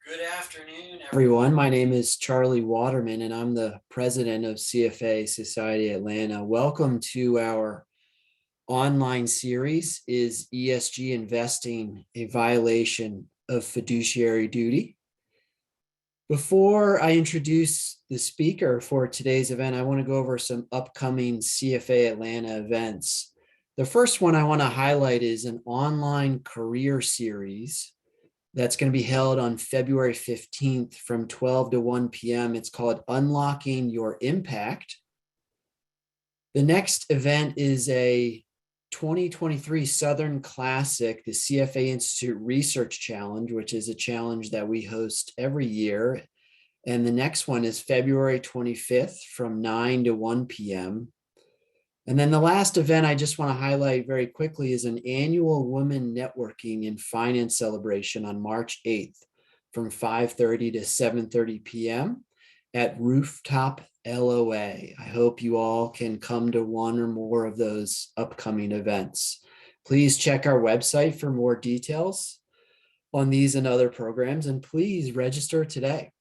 Good afternoon, everyone. My name is Charlie Waterman, and I'm the president of CFA Society Atlanta. Welcome to our online series, Is ESG Investing a Violation of Fiduciary Duty? Before I introduce the speaker for today's event, I want to go over some upcoming CFA Atlanta events. The first one I want to highlight is an online career series that's going to be held on February 15th from 12 to 1 p.m. It's called Unlocking Your Impact. The next event is a 2023 Southern Classic, the CFA Institute Research Challenge, which is a challenge that we host every year. And the next one is February 25th from 9 to 1 p.m. And then the last event I just want to highlight very quickly is an annual Women Networking and Finance celebration on March 8th from 5:30 to 7:30 p.m. at Rooftop LOA. I hope you all can come to one or more of those upcoming events. Please check our website for more details on these and other programs, and please register today.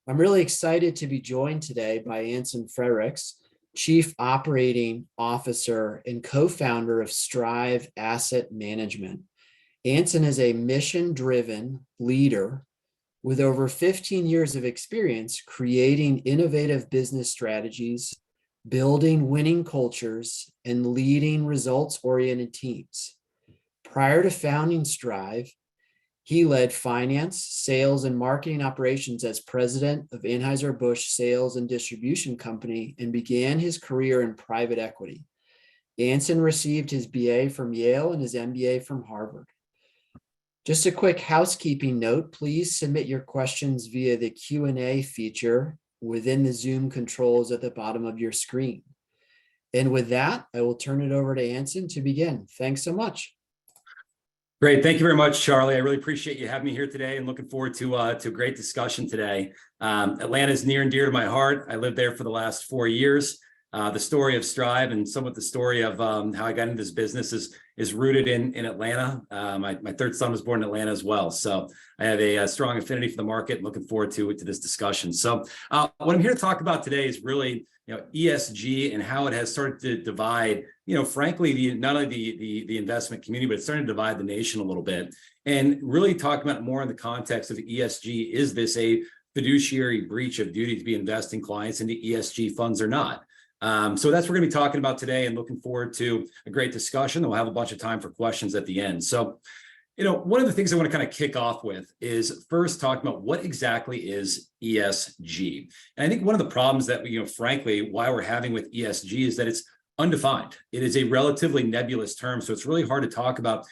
I'm really excited to be joined today by Anson Frericks, Chief Operating Officer and co-founder of Strive Asset Management. Anson is a mission-driven leader with over 15 years of experience creating innovative business strategies, building winning cultures, and leading results-oriented teams. Prior to founding Strive, he led finance, sales, and marketing operations as president of Anheuser-Busch Sales and Distribution Company and began his career in private equity. Anson received his BA from Yale and his MBA from Harvard. Just a quick housekeeping note, please submit your questions via the Q&A feature within the Zoom controls at the bottom of your screen. And with that, I will turn it over to Anson to begin. Thanks so much. Great. Thank you very much, Charlie. I really appreciate you having me here today and looking forward to a great discussion today. Atlanta is near and dear to my heart. I lived there for the last 4 years. The story of Strive and somewhat the story of how I got into this business is rooted in Atlanta. My third son was born in Atlanta as well. So I have a strong affinity for the market and looking forward to this discussion. So what I'm here to talk about today is really ESG and how it has started to divide, frankly, not only the investment community, but it's starting to divide the nation a little bit. And really talk about more in the context of ESG. Is this a fiduciary breach of duty to be investing clients into ESG funds or not? So that's what we're going to be talking about today and looking forward to a great discussion. We'll have a bunch of time for questions at the end. So, one of the things I want to kind of kick off with is first talking about what exactly is ESG. And I think one of the problems that frankly, why we're having with ESG is that it's undefined. It is a relatively nebulous term. So it's really hard to talk about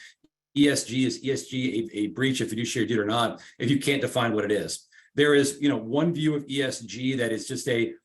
ESG. Is ESG a breach of fiduciary duty or not if you can't define what it is? There is, one view of ESG that is just I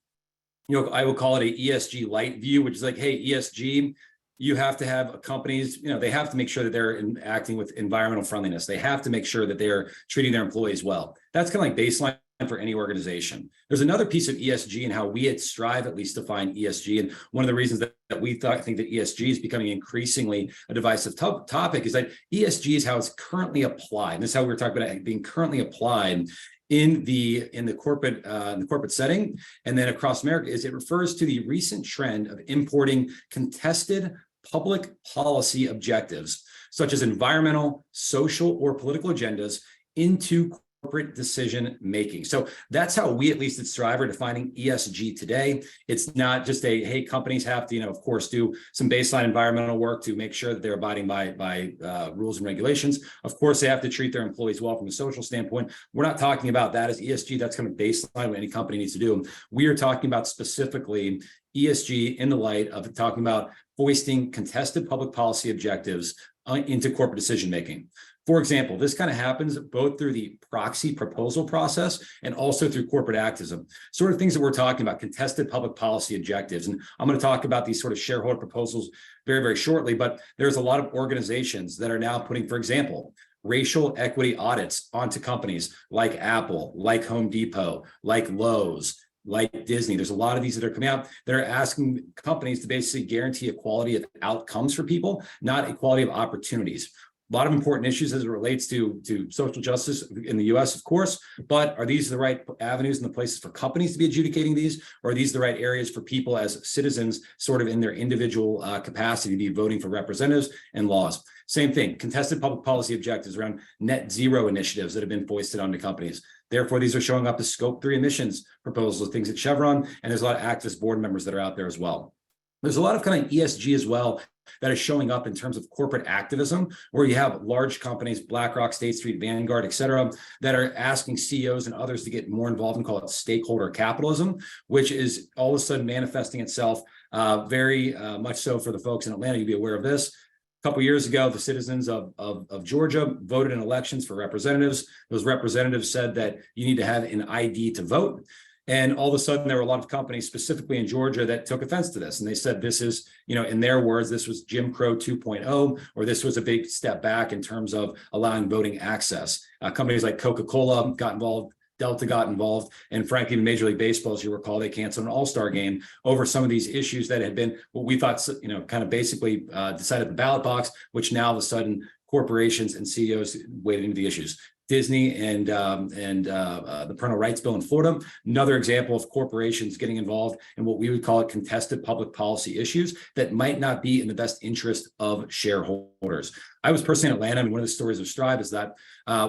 will call it a ESG light view, which is like, hey, ESG, you have to have companies, they have to make sure that they're acting with environmental friendliness. They have to make sure that they're treating their employees well. That's kind of like baseline for any organization. There's another piece of ESG and how we at Strive at least define ESG. And one of the reasons that we think that ESG is becoming increasingly a divisive topic is that ESG is how it's currently applied. And this is how we're talking about it being currently applied in the corporate setting and then across America. Is it refers to the recent trend of importing contested public policy objectives such as environmental, social, or political agendas into corporate decision making. So that's how we, at least at Strive, are defining ESG today. It's not just hey, companies have to, of course, do some baseline environmental work to make sure that they're abiding by rules and regulations. Of course, they have to treat their employees well from a social standpoint. We're not talking about that as ESG. That's kind of baseline what any company needs to do. We are talking about specifically ESG in the light of talking about foisting contested public policy objectives into corporate decision making. For example, this kind of happens both through the proxy proposal process and also through corporate activism, sort of things that we're talking about, contested public policy objectives. And I'm going to talk about these sort of shareholder proposals very, very shortly, but there's a lot of organizations that are now putting, for example, racial equity audits onto companies like Apple, like Home Depot, like Lowe's, like Disney. There's a lot of these that are coming out that are asking companies to basically guarantee equality of outcomes for people, not equality of opportunities. A lot of important issues as it relates to social justice in the US, of course, but are these the right avenues and the places for companies to be adjudicating these? Or are these the right areas for people as citizens, sort of in their individual capacity to be voting for representatives and laws? Same thing, contested public policy objectives around net zero initiatives that have been foisted onto companies. Therefore, these are showing up as scope 3 emissions proposals, things at Chevron, and there's a lot of activist board members that are out there as well. There's a lot of kind of ESG as well that is showing up in terms of corporate activism, where you have large companies, BlackRock, State Street, Vanguard, et cetera, that are asking CEOs and others to get more involved and call it stakeholder capitalism, which is all of a sudden manifesting itself very much so for the folks in Atlanta. You'd be aware of this. A couple of years ago, the citizens of Georgia voted in elections for representatives. Those representatives said that you need to have an ID to vote. And all of a sudden, there were a lot of companies, specifically in Georgia, that took offense to this. And they said this is, in their words, this was Jim Crow 2.0, or this was a big step back in terms of allowing voting access. Companies like Coca-Cola got involved, Delta got involved, and frankly, Major League Baseball, as you recall, they canceled an all-star game over some of these issues that had been what we thought, kind of basically decided the ballot box, which now all of a sudden corporations and CEOs waded into the issues. Disney and the parental rights bill in Florida, another example of corporations getting involved in what we would call contested public policy issues that might not be in the best interest of shareholders. I was personally in Atlanta, and one of the stories of Strive is that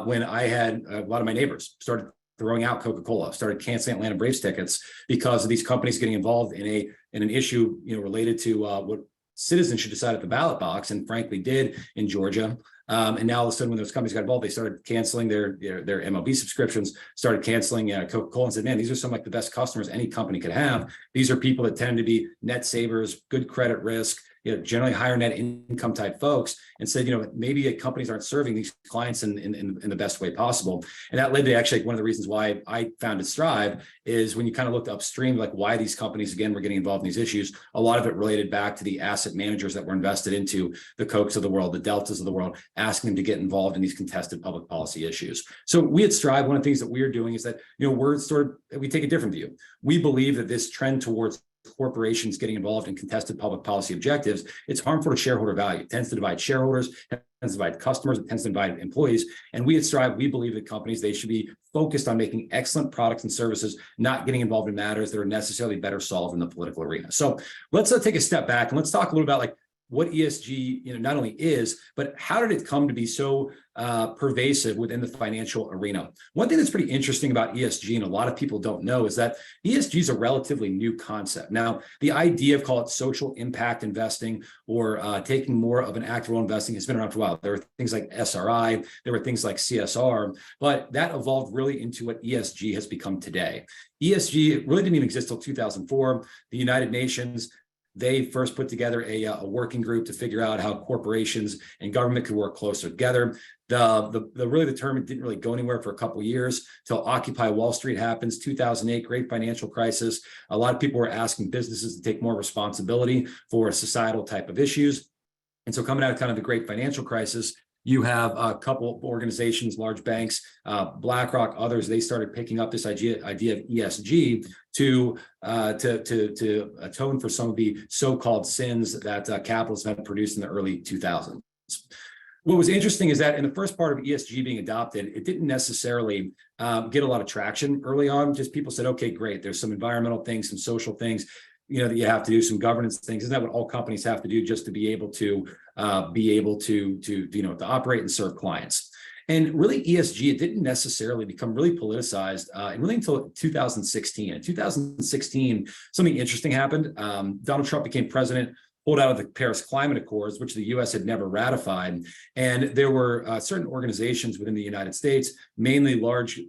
when I had a lot of my neighbors started throwing out Coca-Cola, started canceling Atlanta Braves tickets because of these companies getting involved in an issue related to what citizens should decide at the ballot box, and frankly did in Georgia. And now all of a sudden, when those companies got involved, they started canceling their MLB subscriptions, started canceling Coca-Cola, and said, man, these are some like the best customers any company could have. These are people that tend to be net savers, good credit risk, generally higher net income type folks, and said, maybe companies aren't serving these clients in the best way possible. And that led to actually one of the reasons why I founded Strive is when you kind of looked upstream, like why these companies, again, were getting involved in these issues. A lot of it related back to the asset managers that were invested into the Cokes of the world, the Deltas of the world, asking them to get involved in these contested public policy issues. So we at Strive, one of the things that we're doing is that, we take a different view. We believe that this trend towards corporations getting involved in contested public policy objectives, it's harmful to shareholder value. It tends to divide shareholders, it tends to divide customers, it tends to divide employees. And we at Strive, we believe that companies, they should be focused on making excellent products and services, not getting involved in matters that are necessarily better solved in the political arena. So let's take a step back and let's talk a little about what ESG, not only is, but how did it come to be so pervasive within the financial arena? One thing that's pretty interesting about ESG, and a lot of people don't know, is that ESG is a relatively new concept. Now, the idea of call it social impact investing or taking more of an active role investing has been around for a while. There were things like SRI, there were things like CSR, but that evolved really into what ESG has become today. ESG really didn't even exist till 2004. The United Nations, they first put together a working group to figure out how corporations and government could work closer together. The term didn't really go anywhere for a couple of years till Occupy Wall Street happens, 2008, great financial crisis. A lot of people were asking businesses to take more responsibility for societal type of issues. And so coming out of kind of the great financial crisis, you have a couple of organizations, large banks, BlackRock, others, they started picking up this idea of ESG to atone for some of the so-called sins that capitalism had produced in the early 2000s. What was interesting is that in the first part of ESG being adopted, it didn't necessarily get a lot of traction early on. Just people said, okay, great, there's some environmental things, some social things, that you have to do, some governance things. Isn't that what all companies have to do just to be able to to operate and serve clients? And really, ESG, it didn't necessarily become really politicized really until 2016. In 2016, something interesting happened. Donald Trump became president, pulled out of the Paris Climate Accords, which the U.S. had never ratified. And there were certain organizations within the United States, mainly large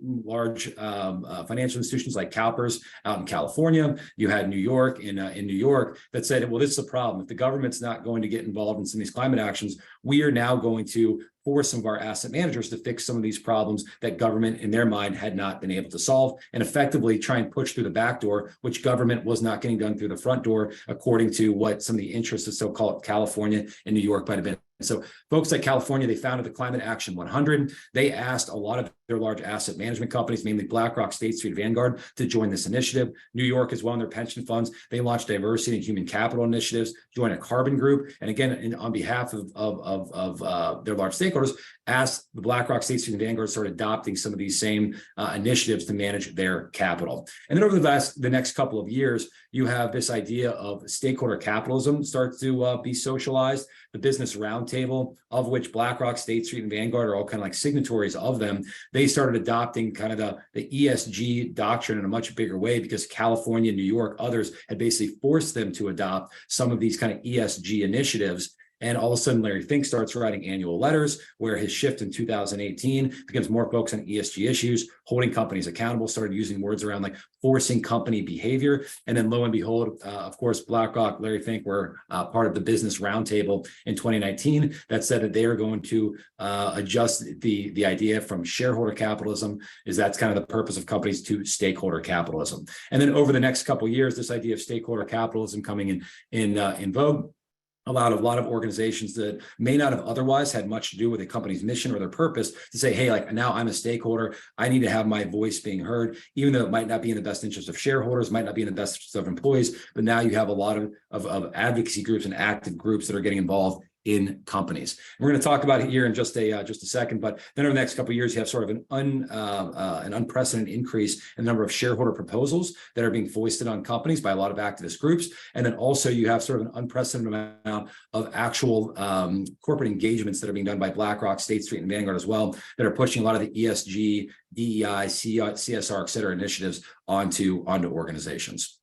financial institutions like CalPERS out in California. You had New York in New York that said, well, this is a problem. If the government's not going to get involved in some of these climate actions, we are now going to force some of our asset managers to fix some of these problems that government in their mind had not been able to solve, and effectively try and push through the back door, which government was not getting done through the front door, according to what some of the interests of so-called California and New York might have been. So folks like California, they founded the Climate Action 100. They asked a lot of their large asset management companies, mainly BlackRock, State Street, Vanguard, to join this initiative. New York as well in their pension funds. They launched diversity and human capital initiatives, joined a carbon group. And again, on behalf of their large stakeholders, asked the BlackRock, State Street, and Vanguard to start adopting some of these same initiatives to manage their capital. And then over the next couple of years, you have this idea of stakeholder capitalism start to be socialized. The Business Roundtable, of which BlackRock, State Street, and Vanguard are all kind of like signatories of them, they started adopting kind of the ESG doctrine in a much bigger way because California, New York, others had basically forced them to adopt some of these kind of ESG initiatives. And all of a sudden, Larry Fink starts writing annual letters where his shift in 2018 becomes more focused on ESG issues, holding companies accountable, started using words around like forcing company behavior. And then lo and behold, of course, BlackRock, Larry Fink were part of the Business Roundtable in 2019 that said that they are going to adjust the idea from shareholder capitalism, is that's kind of the purpose of companies, to stakeholder capitalism. And then over the next couple of years, this idea of stakeholder capitalism coming in vogue allowed a lot of organizations that may not have otherwise had much to do with a company's mission or their purpose to say, hey, like now I'm a stakeholder, I need to have my voice being heard, even though it might not be in the best interest of shareholders, might not be in the best interest of employees, but now you have a lot of advocacy groups and active groups that are getting involved in companies. We're going to talk about it here in just a second, but then over the next couple of years, you have sort of an unprecedented increase in the number of shareholder proposals that are being foisted on companies by a lot of activist groups. And then also you have sort of an unprecedented amount of actual corporate engagements that are being done by BlackRock, State Street, and Vanguard as well, that are pushing a lot of the ESG, DEI, CSR, et cetera, initiatives onto organizations.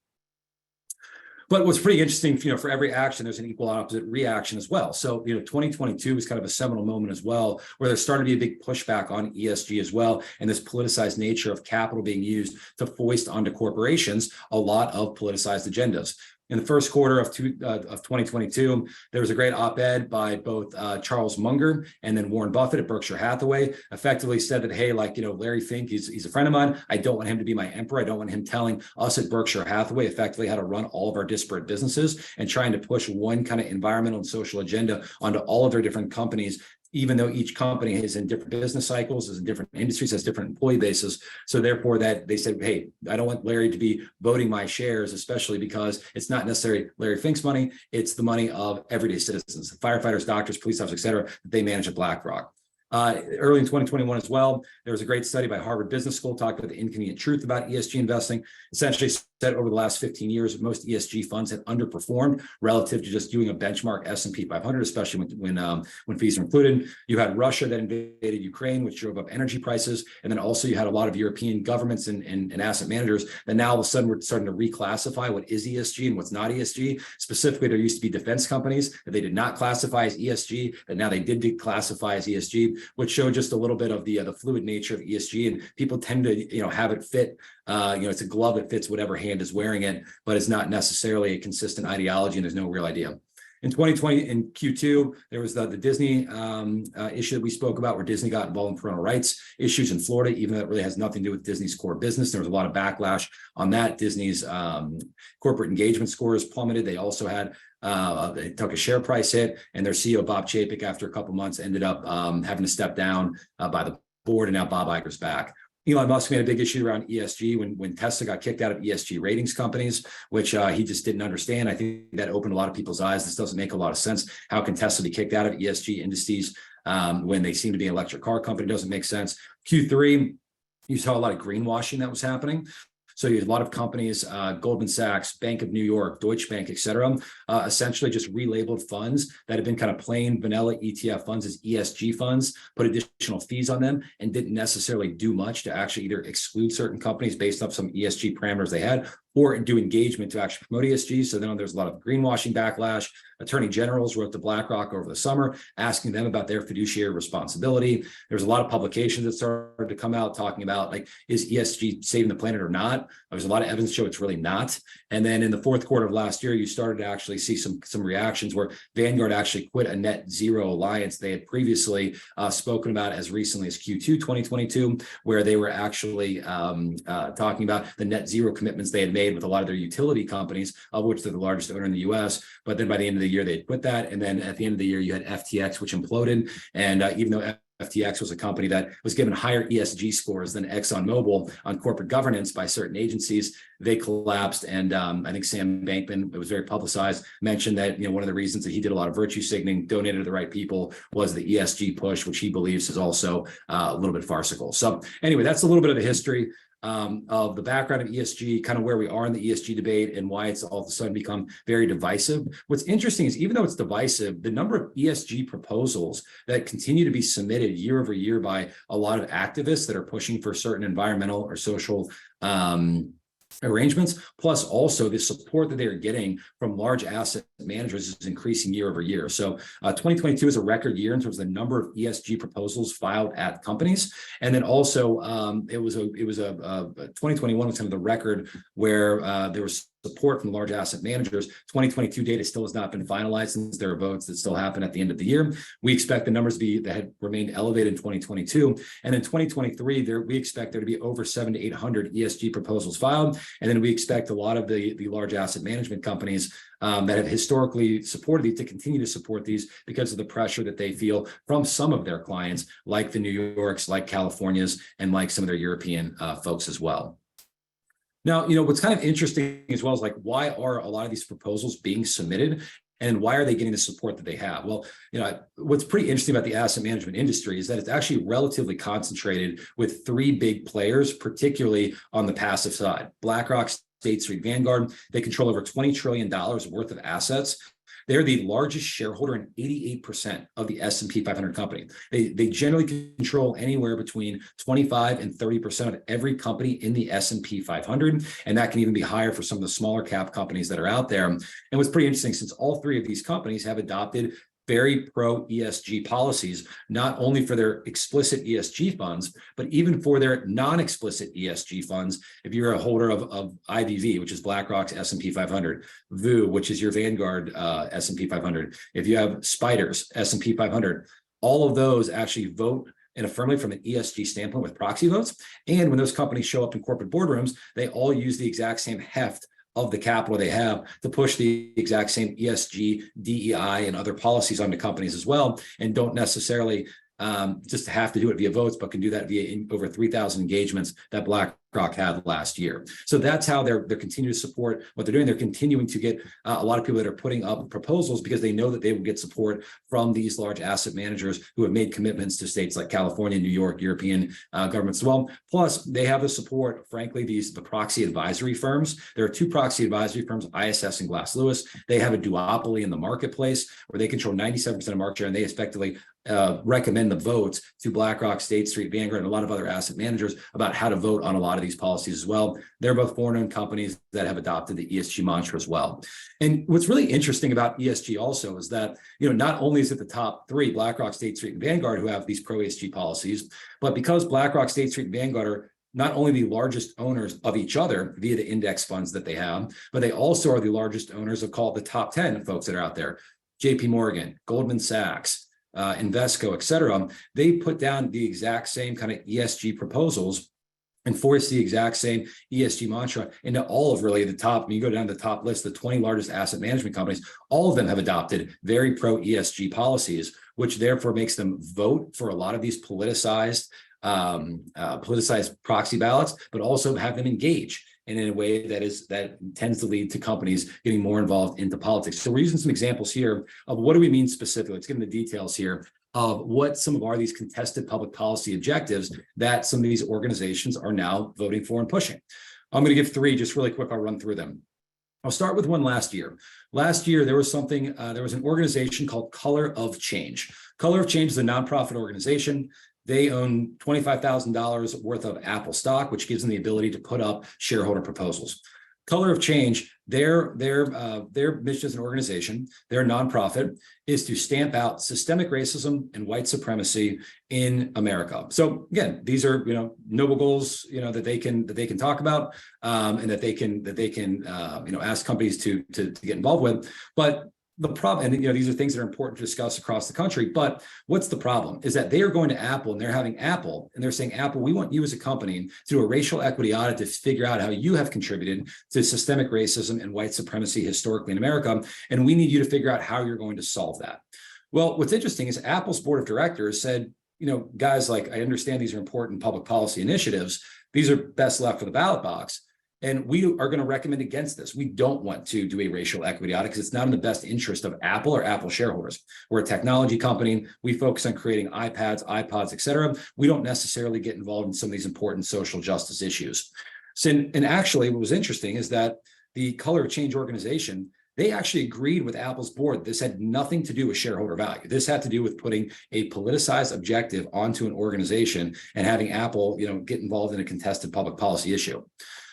But what's pretty interesting, for every action, there's an equal and opposite reaction as well. So, 2022 was kind of a seminal moment as well, where there started to be a big pushback on ESG as well, and this politicized nature of capital being used to foist onto corporations a lot of politicized agendas. In the first quarter of 2022, there was a great op-ed by both Charles Munger and then Warren Buffett at Berkshire Hathaway, effectively said that, hey, Larry Fink, he's a friend of mine. I don't want him to be my emperor. I don't want him telling us at Berkshire Hathaway effectively how to run all of our disparate businesses and trying to push one kind of environmental and social agenda onto all of their different companies, even though each company is in different business cycles, is in different industries, has different employee bases. So therefore that they said, hey, I don't want Larry to be voting my shares, especially because it's not necessarily Larry Fink's money, it's the money of everyday citizens, firefighters, doctors, police officers, et cetera, that they manage at BlackRock. Early in 2021 as well, there was a great study by Harvard Business School talking about the inconvenient truth about ESG investing. Essentially said over the last 15 years, most ESG funds had underperformed relative to just doing a benchmark S&P 500, especially when fees are included. You had Russia that invaded Ukraine, which drove up energy prices. And then also you had a lot of European governments and asset managers that now all of a sudden we're starting to reclassify what is ESG and what's not ESG. Specifically, there used to be defense companies that they did not classify as ESG, that now they did declassify as ESG, which showed just a little bit of the fluid nature of ESG. And people tend to have it fit. It's a glove that fits whatever hand is wearing it, but it's not necessarily a consistent ideology, and there's no real idea. In 2020, in Q2, there was the Disney issue that we spoke about, where Disney got involved in parental rights issues in Florida, even though it really has nothing to do with Disney's core business. There was a lot of backlash on that. Disney's corporate engagement scores plummeted. They also had they took a share price hit, and their CEO, Bob Chapek, after a couple months, ended up having to step down by the board, and now Bob Iger's back. Elon Musk made a big issue around ESG when Tesla got kicked out of ESG ratings companies, which he just didn't understand. I think that opened a lot of people's eyes. This doesn't make a lot of sense. How can Tesla be kicked out of ESG indices when they seem to be an electric car company? It doesn't make sense. Q3, you saw a lot of greenwashing that was happening. So you had a lot of companies, Goldman Sachs, Bank of New York, Deutsche Bank, et cetera, essentially just relabeled funds that had been kind of plain vanilla ETF funds as ESG funds, put additional fees on them, and didn't necessarily do much to actually either exclude certain companies based off some ESG parameters they had, or do engagement to actually promote ESG. So then there's a lot of greenwashing backlash. Attorney generals wrote to BlackRock over the summer, asking them about their fiduciary responsibility. There's a lot of publications that started to come out talking about, is ESG saving the planet or not? There's a lot of evidence to show it's really not. And then in the fourth quarter of last year, you started to actually see some reactions where Vanguard actually quit a net zero alliance they had previously spoken about as recently as Q2 2022, where they were actually talking about the net zero commitments they had made with a lot of their utility companies, of which they're the largest owner in the US. But then by the end of the year, they quit that. And then at the end of the year, you had FTX, which imploded. And even though FTX was a company that was given higher ESG scores than ExxonMobil on corporate governance by certain agencies. They collapsed, and I think Sam Bankman, it was very publicized, mentioned that one of the reasons that he did a lot of virtue signaling, donated to the right people, was the ESG push, which he believes is also a little bit farcical. So anyway, that's a little bit of the history of the background of ESG, kind of where we are in the ESG debate and why it's all of a sudden become very divisive. What's interesting is even though it's divisive, the number of ESG proposals that continue to be submitted year over year by a lot of activists that are pushing for certain environmental or social arrangements, plus also the support that they're getting from large asset managers is increasing year over year. So 2022 is a record year in terms of the number of ESG proposals filed at companies. And then also it was 2021 was kind of the record where there was support from large asset managers. 2022 data still has not been finalized since there are votes that still happen at the end of the year. We expect the numbers to be that had remained elevated in 2022. And in 2023, we expect there to be over 700 to 800 ESG proposals filed. And then we expect a lot of the large asset management companies that have historically supported these to continue to support these because of the pressure that they feel from some of their clients, like the New Yorks, like California's, and like some of their European folks as well. Now, what's kind of interesting as well is like, why are a lot of these proposals being submitted and why are they getting the support that they have? Well, what's pretty interesting about the asset management industry is that it's actually relatively concentrated with three big players, particularly on the passive side. BlackRock, State Street, Vanguard, they control over $20 trillion worth of assets. They're the largest shareholder in 88% of the S&P 500 company. They generally control anywhere between 25 and 30% of every company in the S&P 500, and that can even be higher for some of the smaller cap companies that are out there. And what's pretty interesting, since all three of these companies have adopted very pro ESG policies, not only for their explicit ESG funds, but even for their non-explicit ESG funds. If you're a holder of IVV, which is BlackRock's S&P 500, VU, which is your Vanguard S&P 500, if you have Spiders, S&P 500, all of those actually vote and affirmatively from an ESG standpoint with proxy votes. And when those companies show up in corporate boardrooms, they all use the exact same heft of the capital they have to push the exact same ESG, DEI, and other policies onto companies as well, and don't necessarily just have to do it via votes, but can do that via over 3,000 engagements that BlackRock had last year. So that's how they're continuing to support what they're doing. They're continuing to get a lot of people that are putting up proposals because they know that they will get support from these large asset managers who have made commitments to states like California, New York, European governments as well. Plus, they have the support, frankly, the proxy advisory firms. There are two proxy advisory firms, ISS and Glass Lewis. They have a duopoly in the marketplace where they control 97% of market share, and they effectively recommend the votes to BlackRock, State Street, Vanguard, and a lot of other asset managers about how to vote on a lot of these policies as well. They're both foreign-owned companies that have adopted the ESG mantra as well. And what's really interesting about ESG also is that, not only is it the top three, BlackRock, State Street, and Vanguard, who have these pro-ESG policies, but because BlackRock, State Street, and Vanguard are not only the largest owners of each other via the index funds that they have, but they also are the largest owners of, call it, the top 10 folks that are out there. JP Morgan, Goldman Sachs, Invesco, et cetera, they put down the exact same kind of ESG proposals and force the exact same ESG mantra into all of really the top. When you go down the top list, the 20 largest asset management companies, all of them have adopted very pro ESG policies, which therefore makes them vote for a lot of these politicized proxy ballots, but also have them engage and in a way that tends to lead to companies getting more involved into politics. So we're using some examples here of what do we mean specifically. Let's get into the details here of what some of these contested public policy objectives that some of these organizations are now voting for and pushing. I'm going to give three just really quick. I'll run through them. I'll start with one last year. Last year, there was an organization called Color of Change. Color of Change is a nonprofit organization. They own $25,000 worth of Apple stock, which gives them the ability to put up shareholder proposals. Color of Change, their mission as an organization, their nonprofit, is to stamp out systemic racism and white supremacy in America. So again, these are noble goals that they can talk about and that they can ask companies to get involved with, but. The problem, and these are things that are important to discuss across the country, but what's the problem is that they are going to Apple and they're having Apple and they're saying, Apple, we want you as a company to do a racial equity audit to figure out how you have contributed to systemic racism and white supremacy historically in America. And we need you to figure out how you're going to solve that. Well, what's interesting is Apple's board of directors said, guys, like, I understand these are important public policy initiatives. These are best left for the ballot box. And we are going to recommend against this. We don't want to do a racial equity audit because it's not in the best interest of Apple or Apple shareholders. We're a technology company. We focus on creating iPads, iPods, et cetera. We don't necessarily get involved in some of these important social justice issues. So, and actually, what was interesting is that the Color of Change organization, they actually agreed with Apple's board. This had nothing to do with shareholder value. This had to do with putting a politicized objective onto an organization and having Apple, get involved in a contested public policy issue.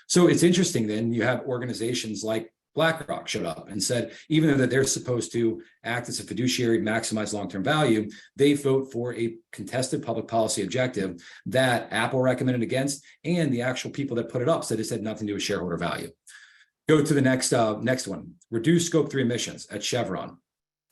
So it's interesting then you have organizations like BlackRock showed up and said, even though they're supposed to act as a fiduciary, maximize long-term value, they vote for a contested public policy objective that Apple recommended against, and the actual people that put it up said this had nothing to do with shareholder value. Go to the next one, reduce scope 3 emissions at Chevron.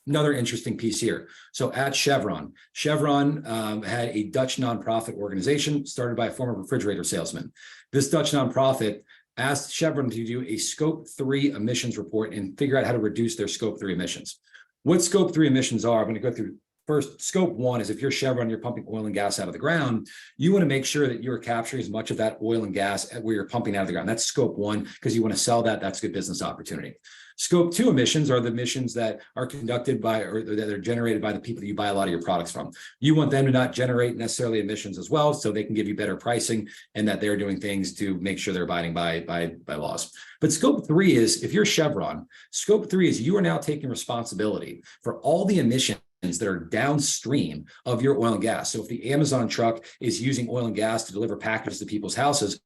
Another interesting piece here. So at Chevron had a Dutch nonprofit organization started by a former refrigerator salesman. This Dutch nonprofit asked Chevron to do a scope 3 emissions report and figure out how to reduce their scope 3 emissions. What scope 3 emissions are, I'm going to go through. First, scope 1 is if you're Chevron, you're pumping oil and gas out of the ground, you want to make sure that you're capturing as much of that oil and gas where you're pumping out of the ground. That's scope 1 because you want to sell that. That's a good business opportunity. Scope 2 emissions are the emissions that are conducted by or that are generated by the people that you buy a lot of your products from. You want them to not generate necessarily emissions as well, so they can give you better pricing and that they're doing things to make sure they're abiding by laws. But scope 3 is, if you're Chevron, scope 3 is you are now taking responsibility for all the emissions that are downstream of your oil and gas. So if the Amazon truck is using oil and gas to deliver packages to people's houses,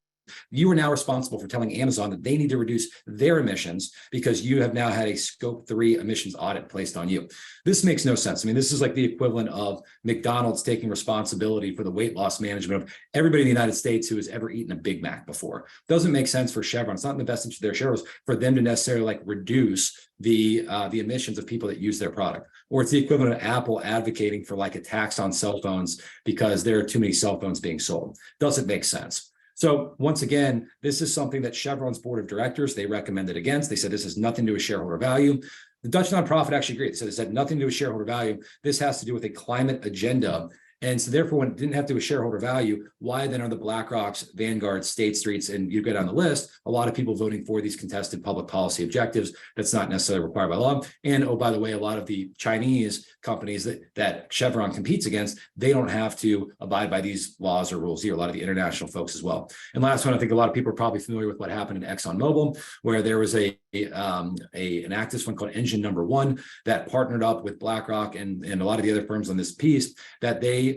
you are now responsible for telling Amazon that they need to reduce their emissions because you have now had a scope 3 emissions audit placed on you. This makes no sense. I mean, this is like the equivalent of McDonald's taking responsibility for the weight loss management of everybody in the United States who has ever eaten a Big Mac before. Doesn't make sense for Chevron. It's not in the best interest of their shareholders for them to necessarily reduce the emissions of people that use their product. Or it's the equivalent of Apple advocating for a tax on cell phones because there are too many cell phones being sold. Doesn't make sense. So once again, this is something that Chevron's board of directors, they recommended against. They said this has nothing to do with shareholder value. The Dutch nonprofit actually agreed. So they said nothing to do with shareholder value. This has to do with a climate agenda. And so therefore, when it didn't have to do with shareholder value, why then are the BlackRocks, Vanguard, State Streets, and you go down the list, a lot of people voting for these contested public policy objectives that's not necessarily required by law. And oh, by the way, a lot of the Chinese companies that Chevron competes against, they don't have to abide by these laws or rules here, a lot of the international folks as well. And last one, I think a lot of people are probably familiar with what happened in ExxonMobil, where there was an activist fund called Engine Number One that partnered up with BlackRock and a lot of the other firms on this piece that they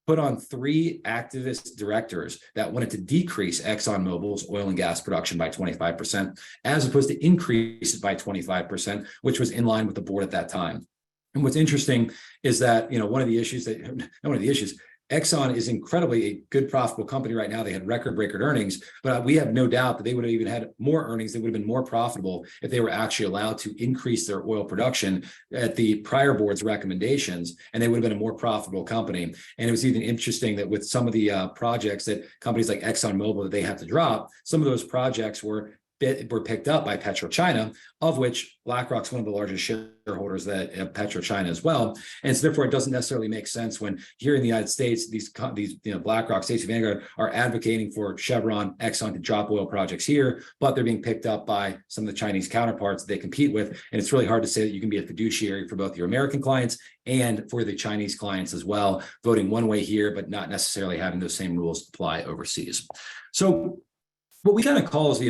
put on 3 activist directors that wanted to decrease ExxonMobil's oil and gas production by 25%, as opposed to increase it by 25%, which was in line with the board at that time. And what's interesting is that, Exxon is incredibly a good profitable company right now. They had record earnings, but we have no doubt that they would have even had more earnings. They would have been more profitable if they were actually allowed to increase their oil production at the prior board's recommendations, and they would have been a more profitable company. And it was even interesting that with some of the projects that companies like ExxonMobil that they had to drop, some of those projects were picked up by PetroChina, of which BlackRock's one of the largest shareholders of PetroChina as well. And so therefore, it doesn't necessarily make sense when here in the United States, these BlackRock, State Street, Vanguard are advocating for Chevron, Exxon to drop oil projects here, but they're being picked up by some of the Chinese counterparts that they compete with. And it's really hard to say that you can be a fiduciary for both your American clients and for the Chinese clients as well, voting one way here, but not necessarily having those same rules apply overseas. So what we kind of call is,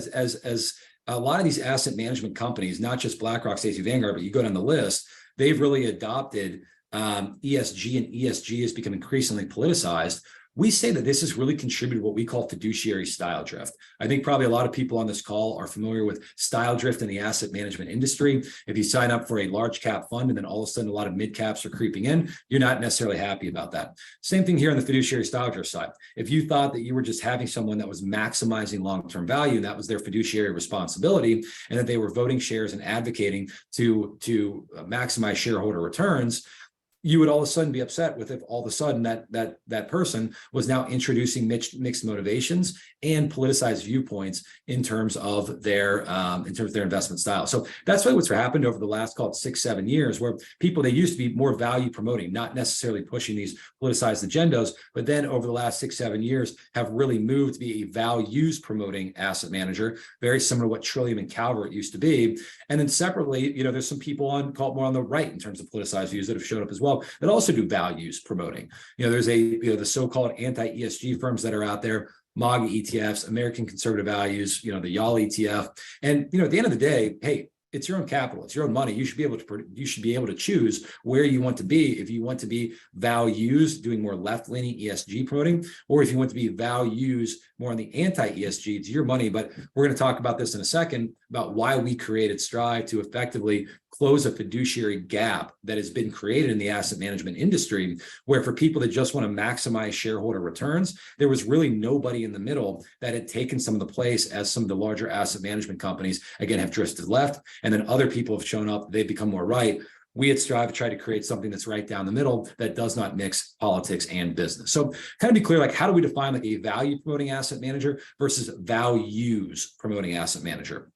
as a lot of these asset management companies, not just BlackRock, State Street, Vanguard, but you go down the list, they've really adopted ESG, and ESG has become increasingly politicized. We say that this has really contributed to what we call fiduciary style drift. I think probably a lot of people on this call are familiar with style drift in the asset management industry. If you sign up for a large cap fund and then all of a sudden a lot of mid caps are creeping in, you're not necessarily happy about that. Same thing here on the fiduciary style drift side. If you thought that you were just having someone that was maximizing long-term value, and that was their fiduciary responsibility, and that they were voting shares and advocating to maximize shareholder returns, you would all of a sudden be upset with if all of a sudden that person was now introducing mixed motivations and politicized viewpoints in terms of their investment style. So that's what's happened over the last, call it 6-7 years, where they used to be more value promoting, not necessarily pushing these politicized agendas, but then over the last 6-7 years have really moved to be a values promoting asset manager, very similar to what Trillium and Calvert used to be. And then separately, there's some people more on the right in terms of politicized views that have showed up as well that also do values promoting. There's the so-called anti-ESG firms that are out there, MAGA ETFs, American Conservative Values, the YAL ETF. And, at the end of the day, hey, it's your own capital, it's your own money. You should be able to choose where you want to be. If you want to be values, doing more left-leaning ESG promoting, or if you want to be values more on the anti-ESG, it's your money. But we're going to talk about this in a second, about why we created Strive to effectively close a fiduciary gap that has been created in the asset management industry, where for people that just want to maximize shareholder returns, there was really nobody in the middle that had taken some of the place as some of the larger asset management companies, again, have drifted left. And then other people have shown up, they've become more right. We at Strive try to create something that's right down the middle that does not mix politics and business. So kind of be clear, how do we define a value promoting asset manager versus values promoting asset manager?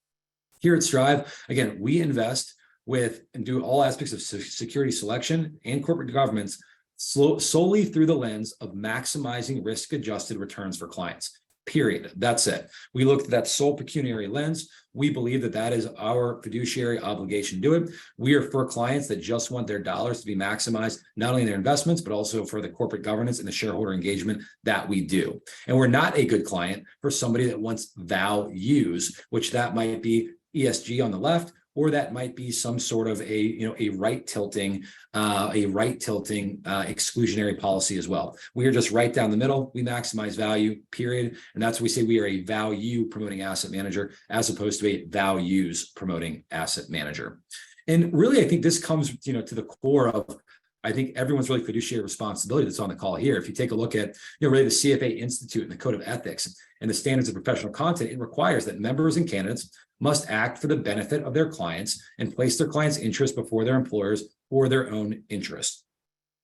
Here at Strive, again, we invest with and do all aspects of security selection and corporate governance solely through the lens of maximizing risk-adjusted returns for clients. Period. That's it. We look at that sole pecuniary lens. We believe that is our fiduciary obligation to do it. We are for clients that just want their dollars to be maximized, not only in their investments, but also for the corporate governance and the shareholder engagement that we do. And we're not a good client for somebody that wants values, which that might be ESG on the left, or that might be some sort of a right tilting exclusionary policy as well. We are just right down the middle. We maximize value, period. And that's why we say we are a value promoting asset manager as opposed to a values promoting asset manager. And really, I think this comes to the core of, I think, everyone's really fiduciary responsibility that's on the call here. If you take a look at really the CFA Institute and the Code of Ethics and the Standards of Professional Conduct, it requires that members and candidates must act for the benefit of their clients and place their clients' interests before their employers or their own interest.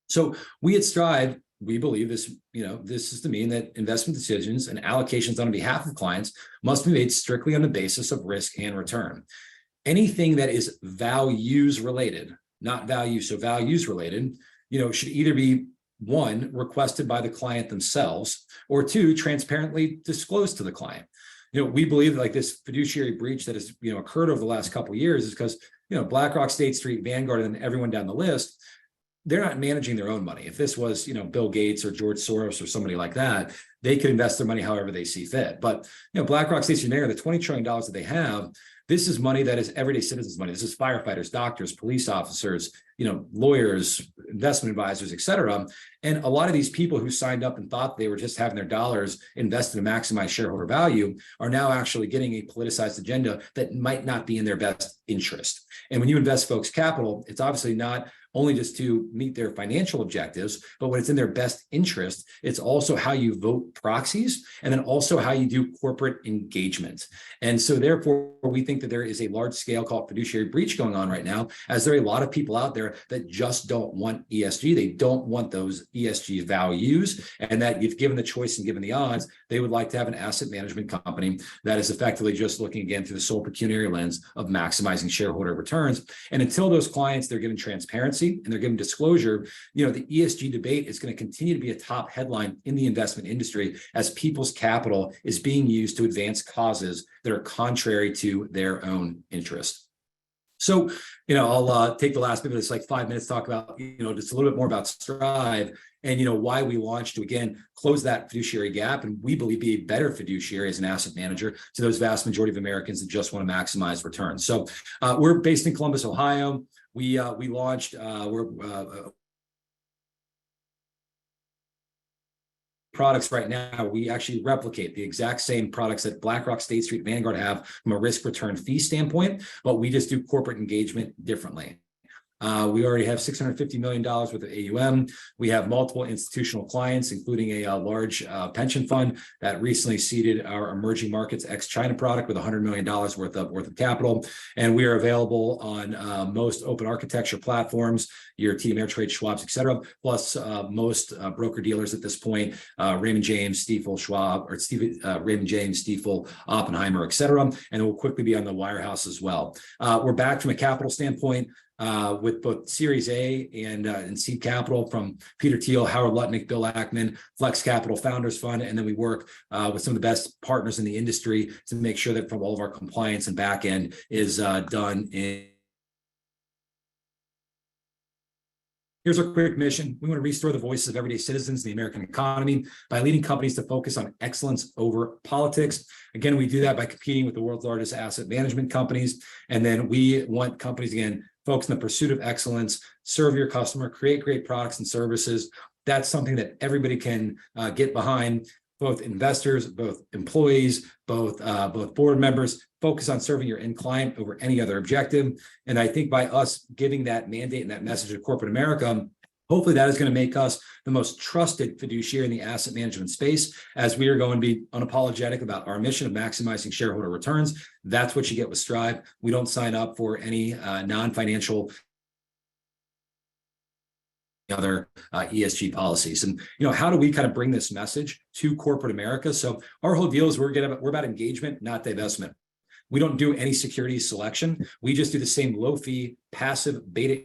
So we at Strive, we believe this is to mean that investment decisions and allocations on behalf of clients must be made strictly on the basis of risk and return. Anything that is values related, not value, so values related, should either be, one, requested by the client themselves, or two, transparently disclosed to the client. We believe that this fiduciary breach that has occurred over the last couple of years is because BlackRock, State Street, Vanguard, and everyone down the list, they're not managing their own money. If this was Bill Gates or George Soros or somebody like that, they could invest their money however they see fit. But BlackRock, State Street, Vanguard, the $20 trillion that they have, this is money that is everyday citizens' money. This is firefighters, doctors, police officers, lawyers, investment advisors, et cetera. And a lot of these people who signed up and thought they were just having their dollars invested to maximize shareholder value are now actually getting a politicized agenda that might not be in their best interest. And when you invest folks' capital, it's obviously not only just to meet their financial objectives, but when it's in their best interest, it's also how you vote proxies and then also how you do corporate engagement. And so therefore, we think that there is a large scale called fiduciary breach going on right now, as there are a lot of people out there that just don't want ESG. They don't want those ESG values, and that you've given the choice and given the odds, they would like to have an asset management company that is effectively just looking again through the sole pecuniary lens of maximizing shareholder returns. And until those clients, they're given transparency and they're given disclosure, the ESG debate is going to continue to be a top headline in the investment industry as people's capital is being used to advance causes that are contrary to their own interest. So, I'll take the last bit of this, 5 minutes, talk about, just a little bit more about Strive and, why we launched to, again, close that fiduciary gap. And we believe be a better fiduciary as an asset manager to those vast majority of Americans that just want to maximize returns. So we're based in Columbus, Ohio. We launched, products right now. We actually replicate the exact same products that BlackRock, State Street, Vanguard have from a risk return fee standpoint, but we just do corporate engagement differently. We already have $650 million worth of AUM. We have multiple institutional clients, including a large pension fund that recently seeded our emerging markets ex-China product with $100 million worth of capital. And we are available on most open architecture platforms, your TD Ameritrade, Schwab's, et cetera, plus most broker dealers at this point, Raymond James, Stifel, Schwab, or Raymond James, Stifel, Oppenheimer, et cetera. And it will quickly be on the wirehouse as well. We're back from a capital standpoint with both Series A and seed capital from Peter Thiel, Howard Lutnick, Bill Ackman, Flex Capital Founders Fund, and then we work with some of the best partners in the industry to make sure that from all of our compliance and back end is done in. Here's our quick mission. We want to restore the voices of everyday citizens in the American economy by leading companies to focus on excellence over politics. Again, we do that by competing with the world's largest asset management companies. And then we want companies, again, focus on the pursuit of excellence, serve your customer, create great products and services. That's something that everybody can get behind. Both investors, both employees, both board members, focus on serving your end client over any other objective. And I think by us giving that mandate and that message to corporate America, hopefully that is going to make us the most trusted fiduciary in the asset management space, as we are going to be unapologetic about our mission of maximizing shareholder returns. That's what you get with Strive. We don't sign up for any non-financial other ESG policies. And how do we kind of bring this message to corporate America? So our whole deal is we're about engagement, not divestment. We don't do any security selection. We just do the same low fee, passive beta,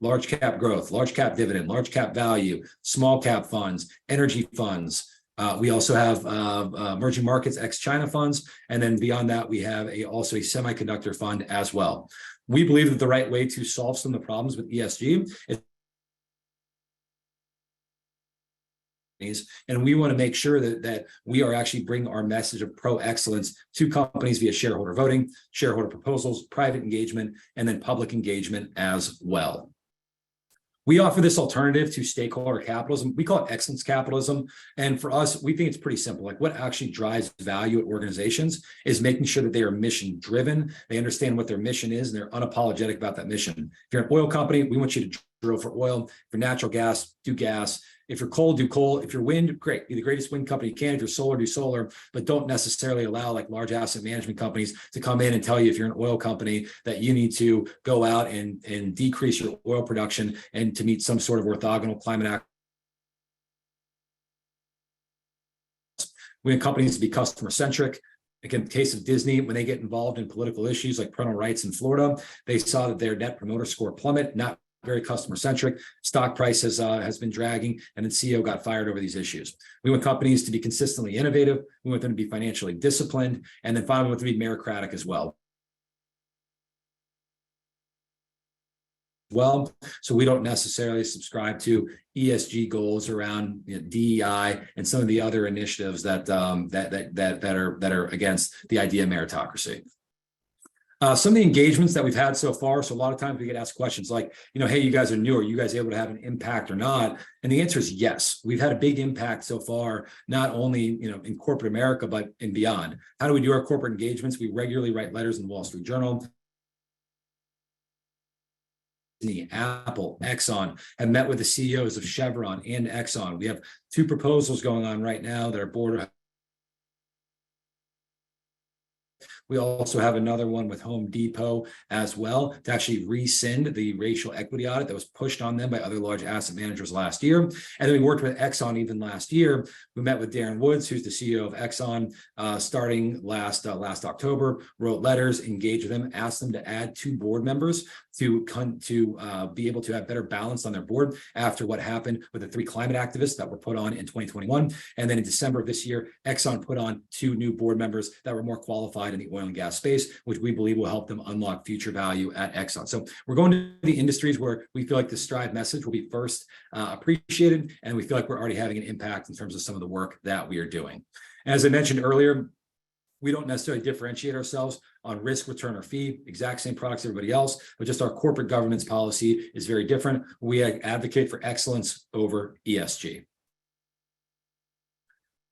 large cap growth, large cap dividend, large cap value, small cap funds, energy funds. We also have emerging markets ex-China funds. And then beyond that, we have also a semiconductor fund as well. We believe that the right way to solve some of the problems with ESG is, and we want to make sure that we are actually bringing our message of pro-excellence to companies via shareholder voting, shareholder proposals, private engagement, and then public engagement as well. We offer this alternative to stakeholder capitalism. We call it excellence capitalism. And for us, we think it's pretty simple. Like, what actually drives value at organizations is making sure that they are mission driven. They understand what their mission is, and they're unapologetic about that mission. If you're an oil company, we want you to drill for oil. If you're natural gas, do gas. If you're coal, do coal. If you're wind, great. Be the greatest wind company you can. If you're solar, do solar. But don't necessarily allow like large asset management companies to come in and tell you, if you're an oil company, that you need to go out and decrease your oil production and to meet some sort of orthogonal climate action. We want companies to be customer centric. Again, in the case of Disney, when they get involved in political issues like parental rights in Florida, they saw that their net promoter score plummet, not very customer centric. Stock price has been dragging, and the CEO got fired over these issues. We want companies to be consistently innovative. We want them to be financially disciplined, and then finally, we want them to be meritocratic as well. So we don't necessarily subscribe to ESG goals around DEI and some of the other initiatives that are against the idea of meritocracy. Some of the engagements that we've had so far, so a lot of times we get asked questions like, hey, you guys are new. Are you guys able to have an impact or not? And the answer is yes. We've had a big impact so far, not only in corporate America, but in beyond. How do we do our corporate engagements? We regularly write letters in the Wall Street Journal. Apple, Exxon have met with the CEOs of Chevron and Exxon. We have 2 proposals going on right now that our board. We also have another one with Home Depot as well to actually rescind the racial equity audit that was pushed on them by other large asset managers last year. And then we worked with Exxon even last year. We met with Darren Woods, who's the CEO of Exxon, starting last October, wrote letters, engaged with them, asked them to add 2 board members to be able to have better balance on their board after what happened with the 3 climate activists that were put on in 2021. And then in December of this year, Exxon put on 2 new board members that were more qualified in the oil and gas space, which we believe will help them unlock future value at Exxon. So we're going to the industries where we feel like the Strive message will be first appreciated, and we feel like we're already having an impact in terms of some of the work that we are doing. As I mentioned earlier, we don't necessarily differentiate ourselves on risk, return, or fee, exact same products as everybody else, but just our corporate governance policy is very different. We advocate for excellence over ESG.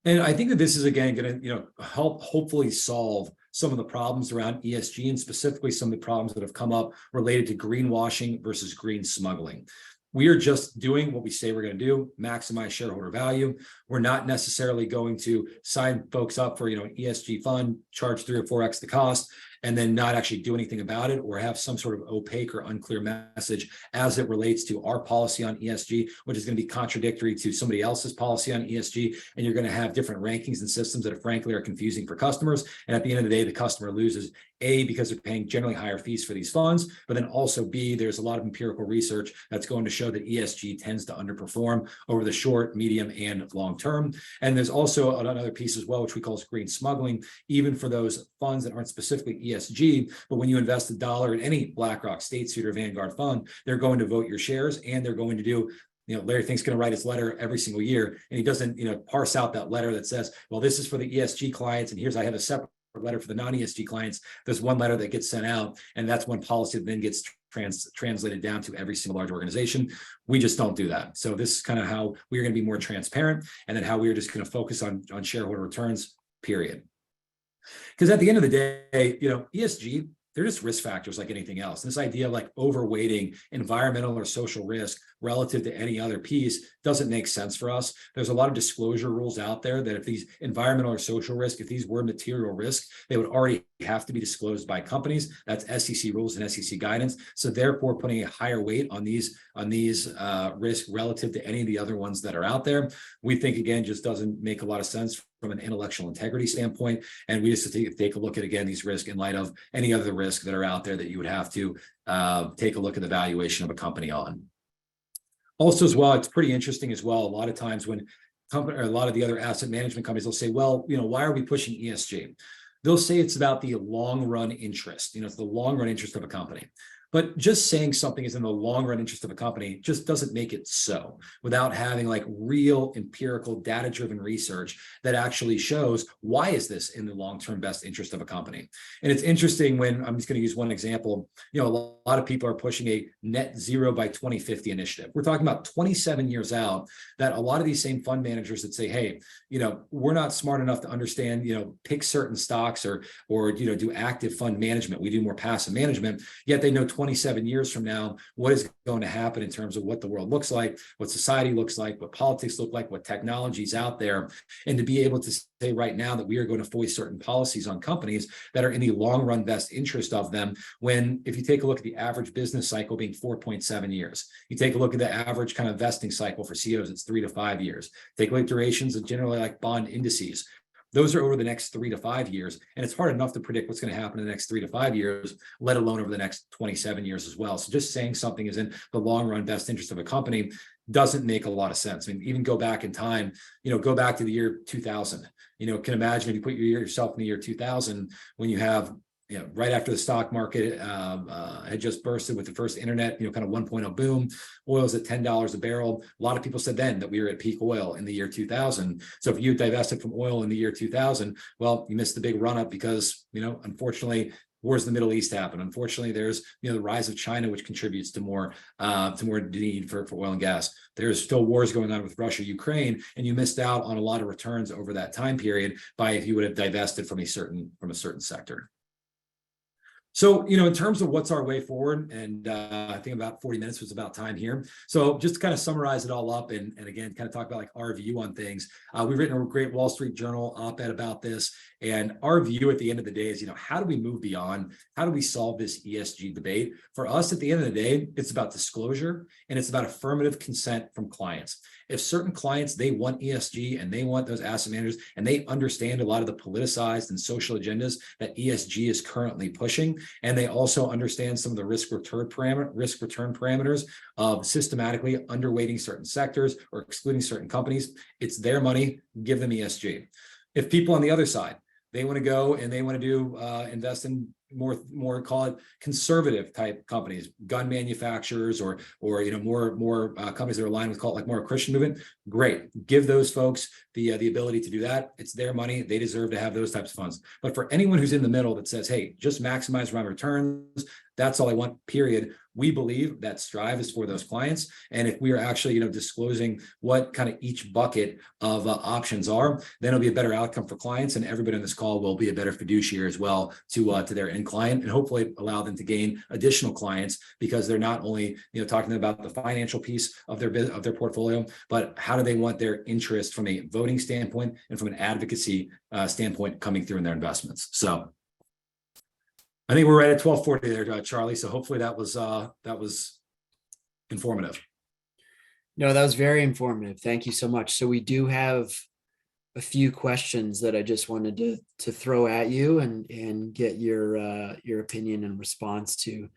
And I think that this is, again, going to help hopefully solve some of the problems around ESG and specifically some of the problems that have come up related to greenwashing versus green smuggling. We are just doing what we say we're going to do, maximize shareholder value. We're not necessarily going to sign folks up for, an ESG fund, charge 3 or 4x the cost, and then not actually do anything about it or have some sort of opaque or unclear message as it relates to our policy on ESG, which is going to be contradictory to somebody else's policy on ESG. And you're going to have different rankings and systems that frankly are confusing for customers. And at the end of the day, the customer loses, A, because they're paying generally higher fees for these funds, but then also B, there's a lot of empirical research that's going to show that ESG tends to underperform over the short, medium, and long term. And there's also another piece as well, which we call green smuggling, even for those funds that aren't specifically ESG, but when you invest $1 in any BlackRock, State Street, or Vanguard fund, they're going to vote your shares and they're going to do, Larry Fink's going to write his letter every single year, and he doesn't, parse out that letter that says, well, this is for the ESG clients, and I have a separate letter for the non-ESG clients. There's one letter that gets sent out, and that's one policy that then gets translated down to every single large organization. We just don't do that. So this is kind of how we're going to be more transparent, and then how we're just going to focus on shareholder returns, period. Because at the end of the day, ESG, they're just risk factors like anything else. And this idea of like overweighting environmental or social risk relative to any other piece doesn't make sense for us. There's a lot of disclosure rules out there that if these environmental or social risk, if these were material risk, they would already have to be disclosed by companies. That's SEC rules and SEC guidance. So therefore, putting a higher weight on these risks relative to any of the other ones that are out there, we think again just doesn't make a lot of sense from an intellectual integrity standpoint. And we just take a look at again these risks in light of any other risks that are out there that you would have to take a look at the valuation of a company on. Also, as well, it's pretty interesting as well. A lot of times when a lot of the other asset management companies will say, well, why are we pushing ESG? They'll say it's about the long run interest. It's the long run interest of a company. But just saying something is in the long run interest of a company just doesn't make it so, without having like real empirical data driven research that actually shows why is this in the long term best interest of a company. And it's interesting when I'm just going to use one example. A lot of people are pushing a net zero by 2050 initiative. We're talking about 27 years out, that a lot of these same fund managers that say, hey, we're not smart enough to understand, pick certain stocks or do active fund management. We do more passive management, yet they know 27 years from now, what is going to happen in terms of what the world looks like, what society looks like, what politics look like, what technology's out there. And to be able to say right now that we are going to voice certain policies on companies that are in the long run best interest of them, when if you take a look at the average business cycle being 4.7 years, you take a look at the average kind of vesting cycle for CEOs, it's 3 to 5 years. Take a look at durations of generally like bond indices. Those are over the next 3 to 5 years. And it's hard enough to predict what's going to happen in the next 3 to 5 years, let alone over the next 27 years as well. So just saying something is in the long run best interest of a company doesn't make a lot of sense. I mean, even go back in time, go back to the year 2000, can imagine if you put yourself in the year 2000, when you have right after the stock market had just bursted with the first internet, kind of 1.0 boom, oil's at $10 a barrel. A lot of people said then that we were at peak oil in the year 2000. So if you divested from oil in the year 2000, well, you missed the big run up because, unfortunately, wars in the Middle East happen. Unfortunately, there's the rise of China, which contributes to more need for oil and gas. There's still wars going on with Russia, Ukraine, and you missed out on a lot of returns over that time period by if you would have divested from a certain sector. So, in terms of what's our way forward, and I think about 40 minutes was about time here. So just to kind of summarize it all up and again, kind of talk about like our view on things. We've written a great Wall Street Journal op-ed about this. And our view at the end of the day is, how do we move beyond? How do we solve this ESG debate? For us, at the end of the day, it's about disclosure and it's about affirmative consent from clients. If certain clients, they want ESG and they want those asset managers and they understand a lot of the politicized and social agendas that ESG is currently pushing, and they also understand some of the risk return parameters of systematically underweighting certain sectors or excluding certain companies, it's their money, give them ESG. If people on the other side, they want to go and they want to do invest in more call it conservative type companies, gun manufacturers, or more companies that are aligned with call it like more Christian movement. Great, give those folks the ability to do that. It's their money; they deserve to have those types of funds. But for anyone who's in the middle that says, "Hey, just maximize my returns," That's all I want, period. We believe that Strive is for those clients. And if we are actually, disclosing what kind of each bucket of options are, then it'll be a better outcome for clients, and everybody on this call will be a better fiduciary as well to their end client, and hopefully allow them to gain additional clients, because they're not only, talking about the financial piece of their portfolio, but how do they want their interest from a voting standpoint and from an advocacy standpoint coming through in their investments. So I think we're right at 12:40 there, Charlie. So hopefully that was informative. No, that was very informative. Thank you so much. So we do have a few questions that I just wanted to throw at you and get your opinion and response to.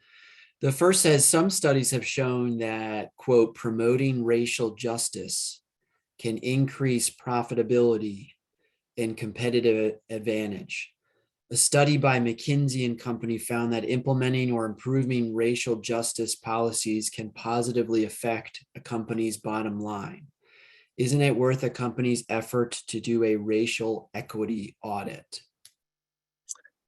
The first says, some studies have shown that, quote, promoting racial justice can increase profitability and competitive advantage. A study by McKinsey and Company found that implementing or improving racial justice policies can positively affect a company's bottom line. Isn't it worth a company's effort to do a racial equity audit?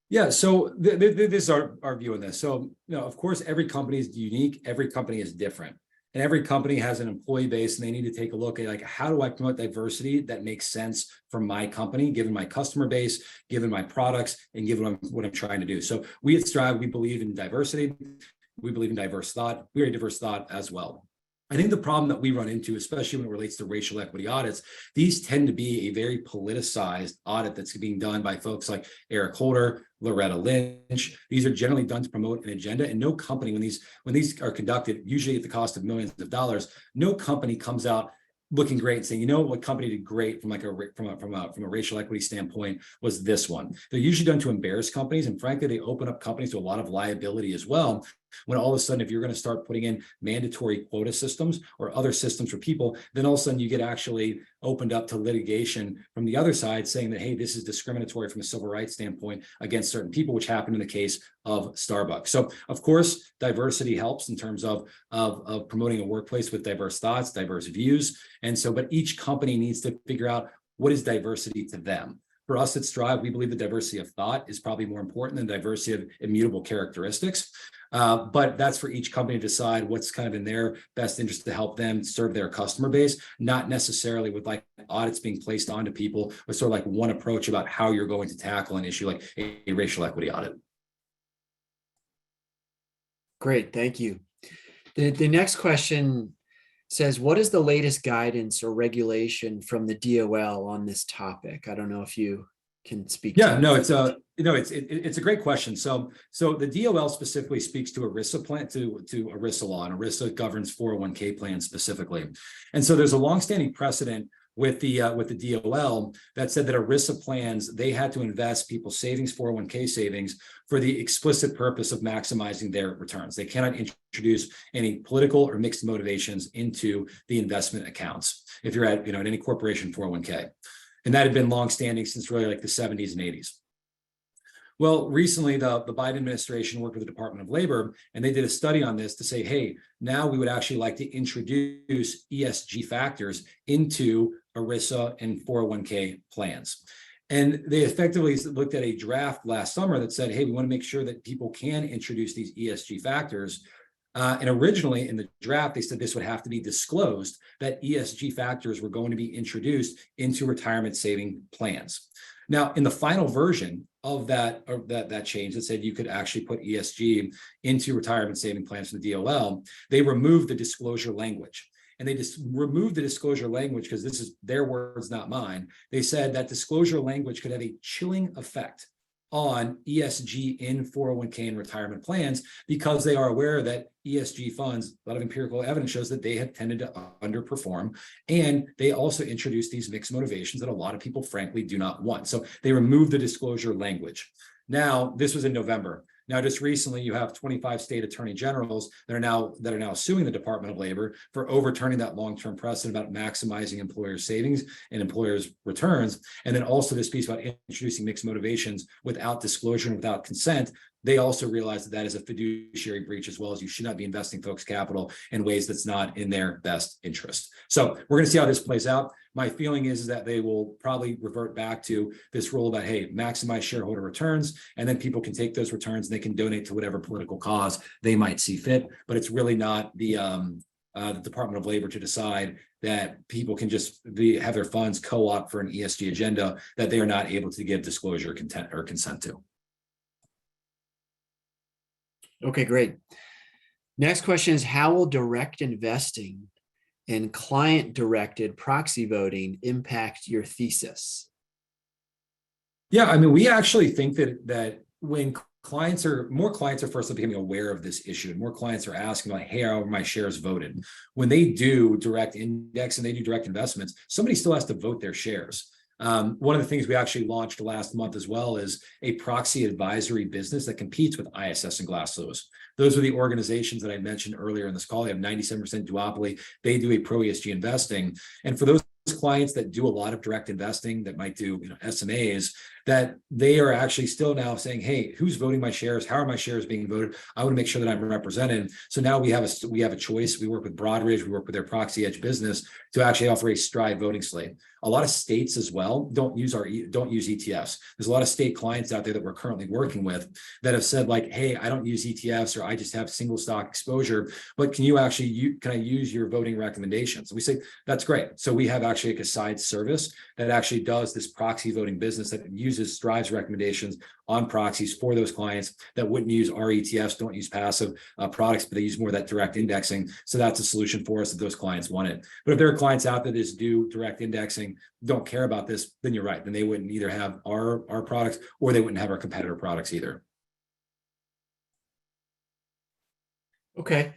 Yeah, so this is our view on this. So, of course, every company is unique. Every company is different. And every company has an employee base, and they need to take a look at, like, how do I promote diversity that makes sense for my company, given my customer base, given my products, and given what I'm trying to do. So we at Strive, we believe in diversity. We believe in diverse thought. We're a diverse thought as well. I think the problem that we run into, especially when it relates to racial equity audits, these tend to be a very politicized audit that's being done by folks like Eric Holder, Loretta Lynch. These are generally done to promote an agenda, and no company, when these are conducted, usually at the cost of millions of dollars, no company comes out looking great and saying, what company did great from a racial equity standpoint was this one. They're usually done to embarrass companies, and frankly, they open up companies to a lot of liability as well. When all of a sudden, if you're going to start putting in mandatory quota systems or other systems for people, then all of a sudden you get actually opened up to litigation from the other side saying that, hey, this is discriminatory from a civil rights standpoint against certain people, which happened in the case of Starbucks. So, of course, diversity helps in terms of promoting a workplace with diverse thoughts, diverse views. And so, but each company needs to figure out what is diversity to them. For us at Strive, we believe the diversity of thought is probably more important than diversity of immutable characteristics. But that's for each company to decide what's kind of in their best interest to help them serve their customer base, not necessarily with like audits being placed onto people, but sort of like one approach about how you're going to tackle an issue like a racial equity audit. Great, thank you. The next question says, what is the latest guidance or regulation from the DOL on this topic? I don't know if you can speak to that. No, it's a great question. So the DOL specifically speaks to ERISA plan, to ERISA law, and ERISA governs 401k plans specifically. And so there's a longstanding precedent with the DOL that said that ERISA plans, they had to invest people's savings, 401k savings, for the explicit purpose of maximizing their returns. They cannot introduce any political or mixed motivations into the investment accounts if you're at any corporation 401k. And that had been longstanding since really like the 70s and 80s. Well, recently, the Biden administration worked with the Department of Labor, and they did a study on this to say, hey, now we would actually like to introduce ESG factors into ERISA and 401k plans. And they effectively looked at a draft last summer that said, hey, we want to make sure that people can introduce these ESG factors. And originally in the draft, they said this would have to be disclosed, that ESG factors were going to be introduced into retirement saving plans. Now, in the final version of that change that said you could actually put ESG into retirement saving plans from the DOL, they removed the disclosure language. And they just removed the disclosure language because this is their words, not mine. They said that disclosure language could have a chilling effect on ESG in 401k and retirement plans, because they are aware that ESG funds, a lot of empirical evidence shows that they have tended to underperform. And they also introduce these mixed motivations that a lot of people, frankly, do not want. So they removed the disclosure language. Now, this was in November. Now, just recently, you have 25 state attorney generals that are now suing the Department of Labor for overturning that long-term precedent about maximizing employers' savings and employers' returns. And then also this piece about introducing mixed motivations without disclosure and without consent. they also realize that that is a fiduciary breach, as well as you should not be investing folks' capital in ways that's not in their best interest. So we're going to see how this plays out. My feeling is that they will probably revert back to this rule about, hey, maximize shareholder returns, and then people can take those returns and they can donate to whatever political cause they might see fit. But it's really not the Department of Labor to decide that people can just have their funds co-opt for an ESG agenda that they are not able to give disclosure, consent to. Okay, great. Next question is, how will direct investing and client-directed proxy voting impact your thesis? Yeah, I mean, we actually think that when more clients are first becoming aware of this issue, and more clients are asking like, hey, how are my shares voted? When they do direct index and they do direct investments, somebody still has to vote their shares. One of the things we actually launched last month as well is a proxy advisory business that competes with ISS and Glass Lewis. Those are the organizations that I mentioned earlier in this call. They have 97% duopoly. They do a pro ESG investing. And for those clients that do a lot of direct investing, that might do SMAs, that they are actually still now saying, hey, who's voting my shares? How are my shares being voted? I want to make sure that I'm represented. So now we have a choice. We work with Broadridge, we work with their Proxy Edge business to actually offer a Strive voting slate. A lot of states as well don't use ETFs. There's a lot of state clients out there that we're currently working with that have said like, hey, I don't use ETFs, or I just have single stock exposure, but can I use your voting recommendations? And we say, that's great. So we have actually like a side service that actually does this proxy voting business that uses Strive's recommendations on proxies for those clients that wouldn't use our ETFs, don't use passive products, but they use more of that direct indexing. So that's a solution for us if those clients want it. But if there are clients out there that just do direct indexing, don't care about this, then you're right. Then they wouldn't either have our products, or they wouldn't have our competitor products either. Okay.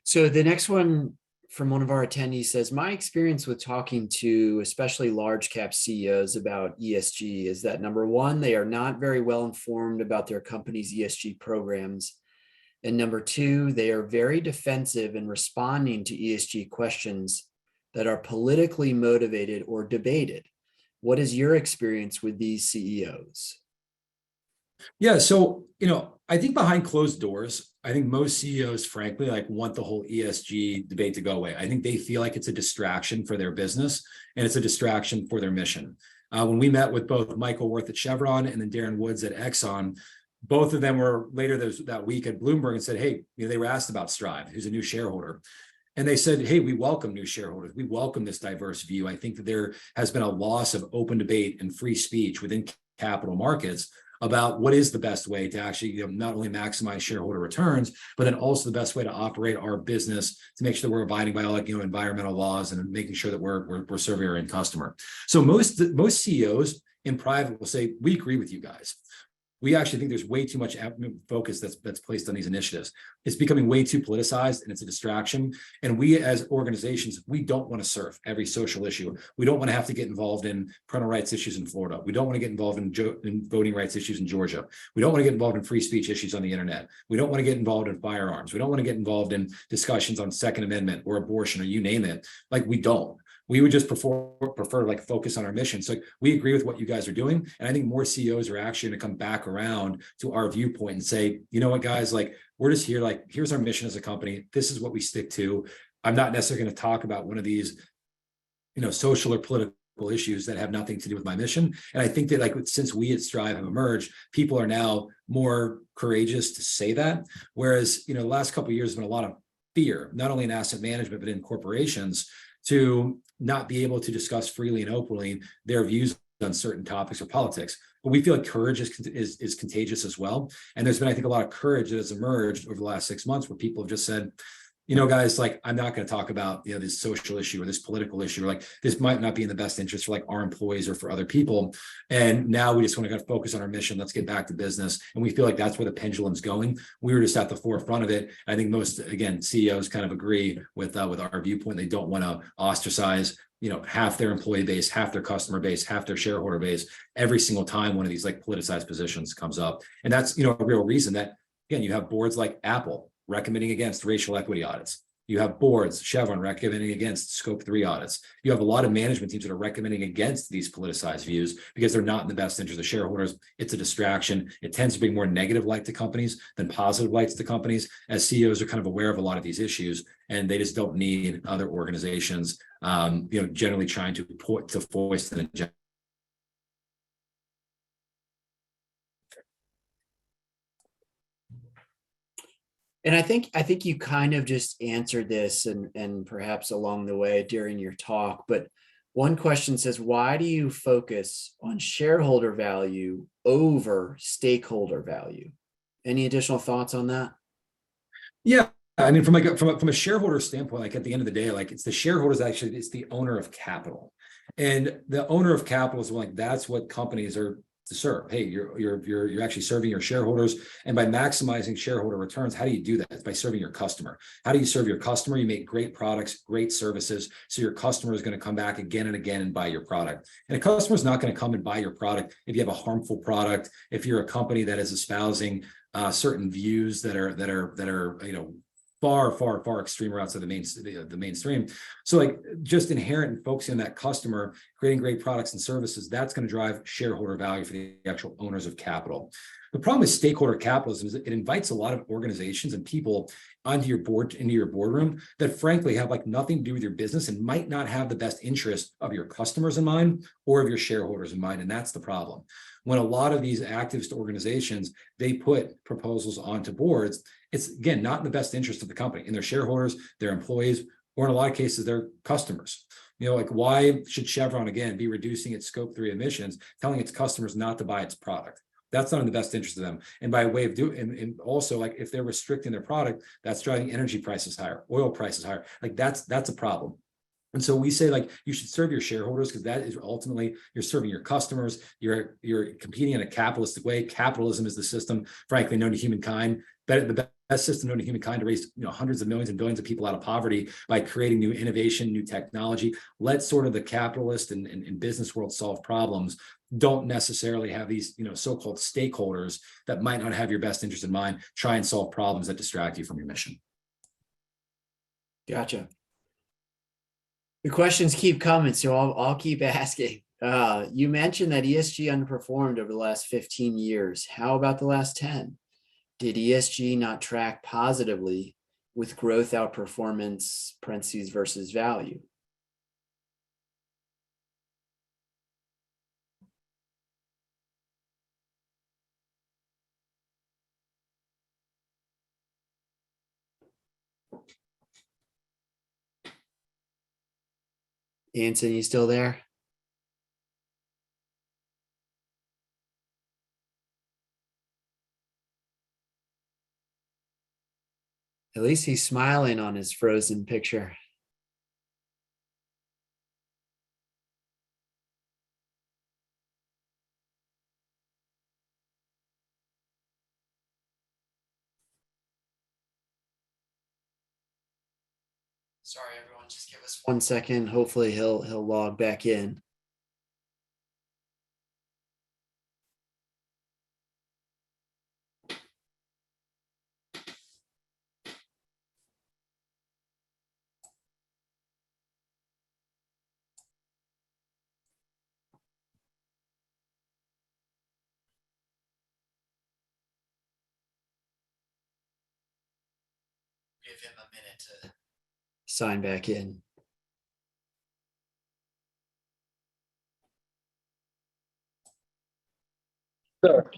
So the next one from one of our attendees says, my experience with talking to especially large cap CEOs about ESG is that number one, they are not very well informed about their company's ESG programs. And number two, they are very defensive in responding to ESG questions that are politically motivated or debated. What is your experience with these CEOs? Yeah, so I think behind closed doors, I think most CEOs, frankly, want the whole ESG debate to go away. I think they feel like it's a distraction for their business, and it's a distraction for their mission. When we met with both Michael Worth at Chevron and then Darren Woods at Exxon, both of them were later that week at Bloomberg and said, hey, they were asked about Strive, who's a new shareholder. And they said, hey, we welcome new shareholders. We welcome this diverse view. I think that there has been a loss of open debate and free speech within capital markets about what is the best way to actually not only maximize shareholder returns, but then also the best way to operate our business to make sure that we're abiding by all environmental laws and making sure that we're serving our end customer. So most CEOs in private will say, we agree with you guys. We actually think there's way too much focus that's placed on these initiatives. It's becoming way too politicized, and it's a distraction. And we as organizations, we don't want to serve every social issue. We don't want to have to get involved in parental rights issues in Florida. We don't want to get involved in voting rights issues in Georgia. We don't want to get involved in free speech issues on the internet. We don't want to get involved in firearms. We don't want to get involved in discussions on Second Amendment or abortion or you name it. We don't. We would just prefer to focus on our mission. So we agree with what you guys are doing. And I think more CEOs are actually going to come back around to our viewpoint and say, you know what, guys, we're just here, here's our mission as a company. This is what we stick to. I'm not necessarily going to talk about one of these, social or political issues that have nothing to do with my mission. And I think that since we at Strive have emerged, people are now more courageous to say that. Whereas, the last couple of years has been a lot of fear, not only in asset management, but in corporations, to not be able to discuss freely and openly their views on certain topics or politics. But we feel like courage is contagious as well. And there's been, I think, a lot of courage that has emerged over the last 6 months where people have just said, guys, I'm not going to talk about, this social issue or this political issue, or this might not be in the best interest for our employees or for other people. And now we just want to focus on our mission. Let's get back to business. And we feel like that's where the pendulum's going. We were just at the forefront of it. I think most, again, CEOs kind of agree with our viewpoint. They don't want to ostracize, half their employee base, half their customer base, half their shareholder base every single time one of these politicized positions comes up. And that's, a real reason that, again, you have boards like Apple recommending against racial equity audits. You have boards, Chevron recommending against scope 3 audits. You have a lot of management teams that are recommending against these politicized views because they're not in the best interest of shareholders. It's a distraction. It tends to bring more negative light to companies than positive lights to companies, as CEOs are kind of aware of a lot of these issues, and they just don't need other organizations, generally trying to foist an agenda. And I think you kind of just answered this and perhaps along the way during your talk, but one question says, why do you focus on shareholder value over stakeholder value? Any additional thoughts on that? Yeah. I mean, from a shareholder standpoint, like at the end of the day, like it's the shareholders, actually, it's the owner of capital. And the owner of capital is like, that's what companies are to serve. Hey, you're actually serving your shareholders. And by maximizing shareholder returns, how do you do that? It's by serving your customer. How do you serve your customer? You make great products, great services, so your customer is going to come back again and again and buy your product. And a customer is not going to come and buy your product if you have a harmful product, if you're a company that is espousing certain views that are far extreme routes of the mainstream. So like just inherent in focusing on that customer, creating great products and services, that's going to drive shareholder value for the actual owners of capital. The problem with stakeholder capitalism is that it invites a lot of organizations and people into your boardroom that frankly have like nothing to do with your business and might not have the best interest of your customers in mind or of your shareholders in mind. And that's the problem. When a lot of these activist organizations, they put proposals onto boards, it's again, not in the best interest of the company and their shareholders, their employees, or in a lot of cases, their customers. Like why should Chevron again be reducing its scope 3 emissions, telling its customers not to buy its product? That's not in the best interest of them. And by way of and also like if they're restricting their product, that's driving energy prices higher, oil prices higher. Like that's a problem. And so we say like you should serve your shareholders because that is ultimately you're serving your customers. You're competing in a capitalistic way. Capitalism is the system, frankly, known to humankind. The best system known to humankind to raise hundreds of millions and billions of people out of poverty by creating new innovation, new technology. Let sort of the capitalist and business world solve problems. Don't necessarily have these so-called stakeholders that might not have your best interest in mind try and solve problems that distract you from your mission. Gotcha. The questions keep coming, so I'll keep asking. You mentioned that ESG underperformed over the last 15 years. How about the last 10? Did ESG not track positively with growth outperformance, parentheses, versus value? Anson, you still there? At least he's smiling on his frozen picture. Sorry, everyone, just give us 1 second. Hopefully he'll log back in. Give him a minute to sign back in. Sure.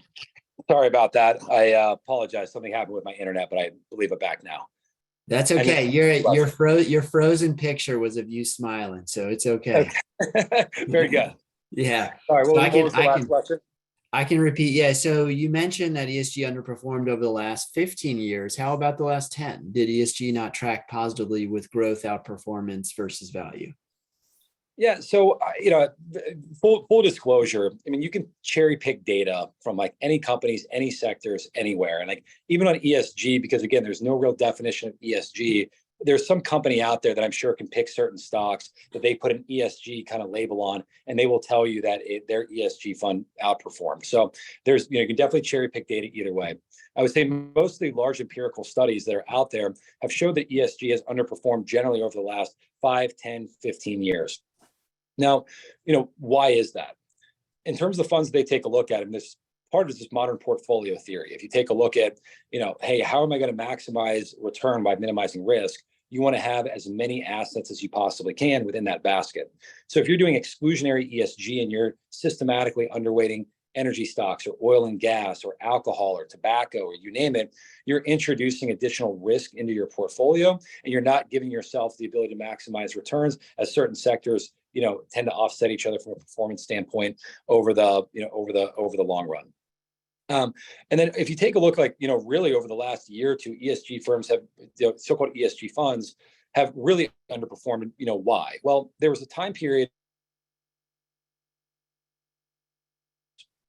Sorry about that. I apologize. Something happened with my internet, but I believe I'm back now. That's okay. Your frozen picture was of you smiling, so it's okay. Very good. Yeah. All right. What was the last question? I can repeat. Yeah. So you mentioned that ESG underperformed over the last 15 years. How about the last 10? Did ESG not track positively with growth outperformance versus value? Yeah. So, full disclosure, I mean, you can cherry pick data from like any companies, any sectors, anywhere. And like even on ESG, because again, there's no real definition of ESG. there's some company out there that I'm sure can pick certain stocks that they put an ESG kind of label on, and they will tell you that their ESG fund outperformed. So there's, you can definitely cherry pick data either way. I would say most of the large empirical studies that are out there have showed that ESG has underperformed generally over the last 5, 10, 15 years. Now, why is that? In terms of the funds they take a look at, and this part of this modern portfolio theory, if you take a look at, hey, how am I going to maximize return by minimizing risk? You want to have as many assets as you possibly can within that basket. So if you're doing exclusionary ESG and you're systematically underweighting energy stocks or oil and gas or alcohol or tobacco or you name it, you're introducing additional risk into your portfolio, and you're not giving yourself the ability to maximize returns, as certain sectors tend to offset each other from a performance standpoint over the long run. And then if you take a look, really over the last year or two, ESG firms have, so-called ESG funds have really underperformed. Why? Well, there was a time period,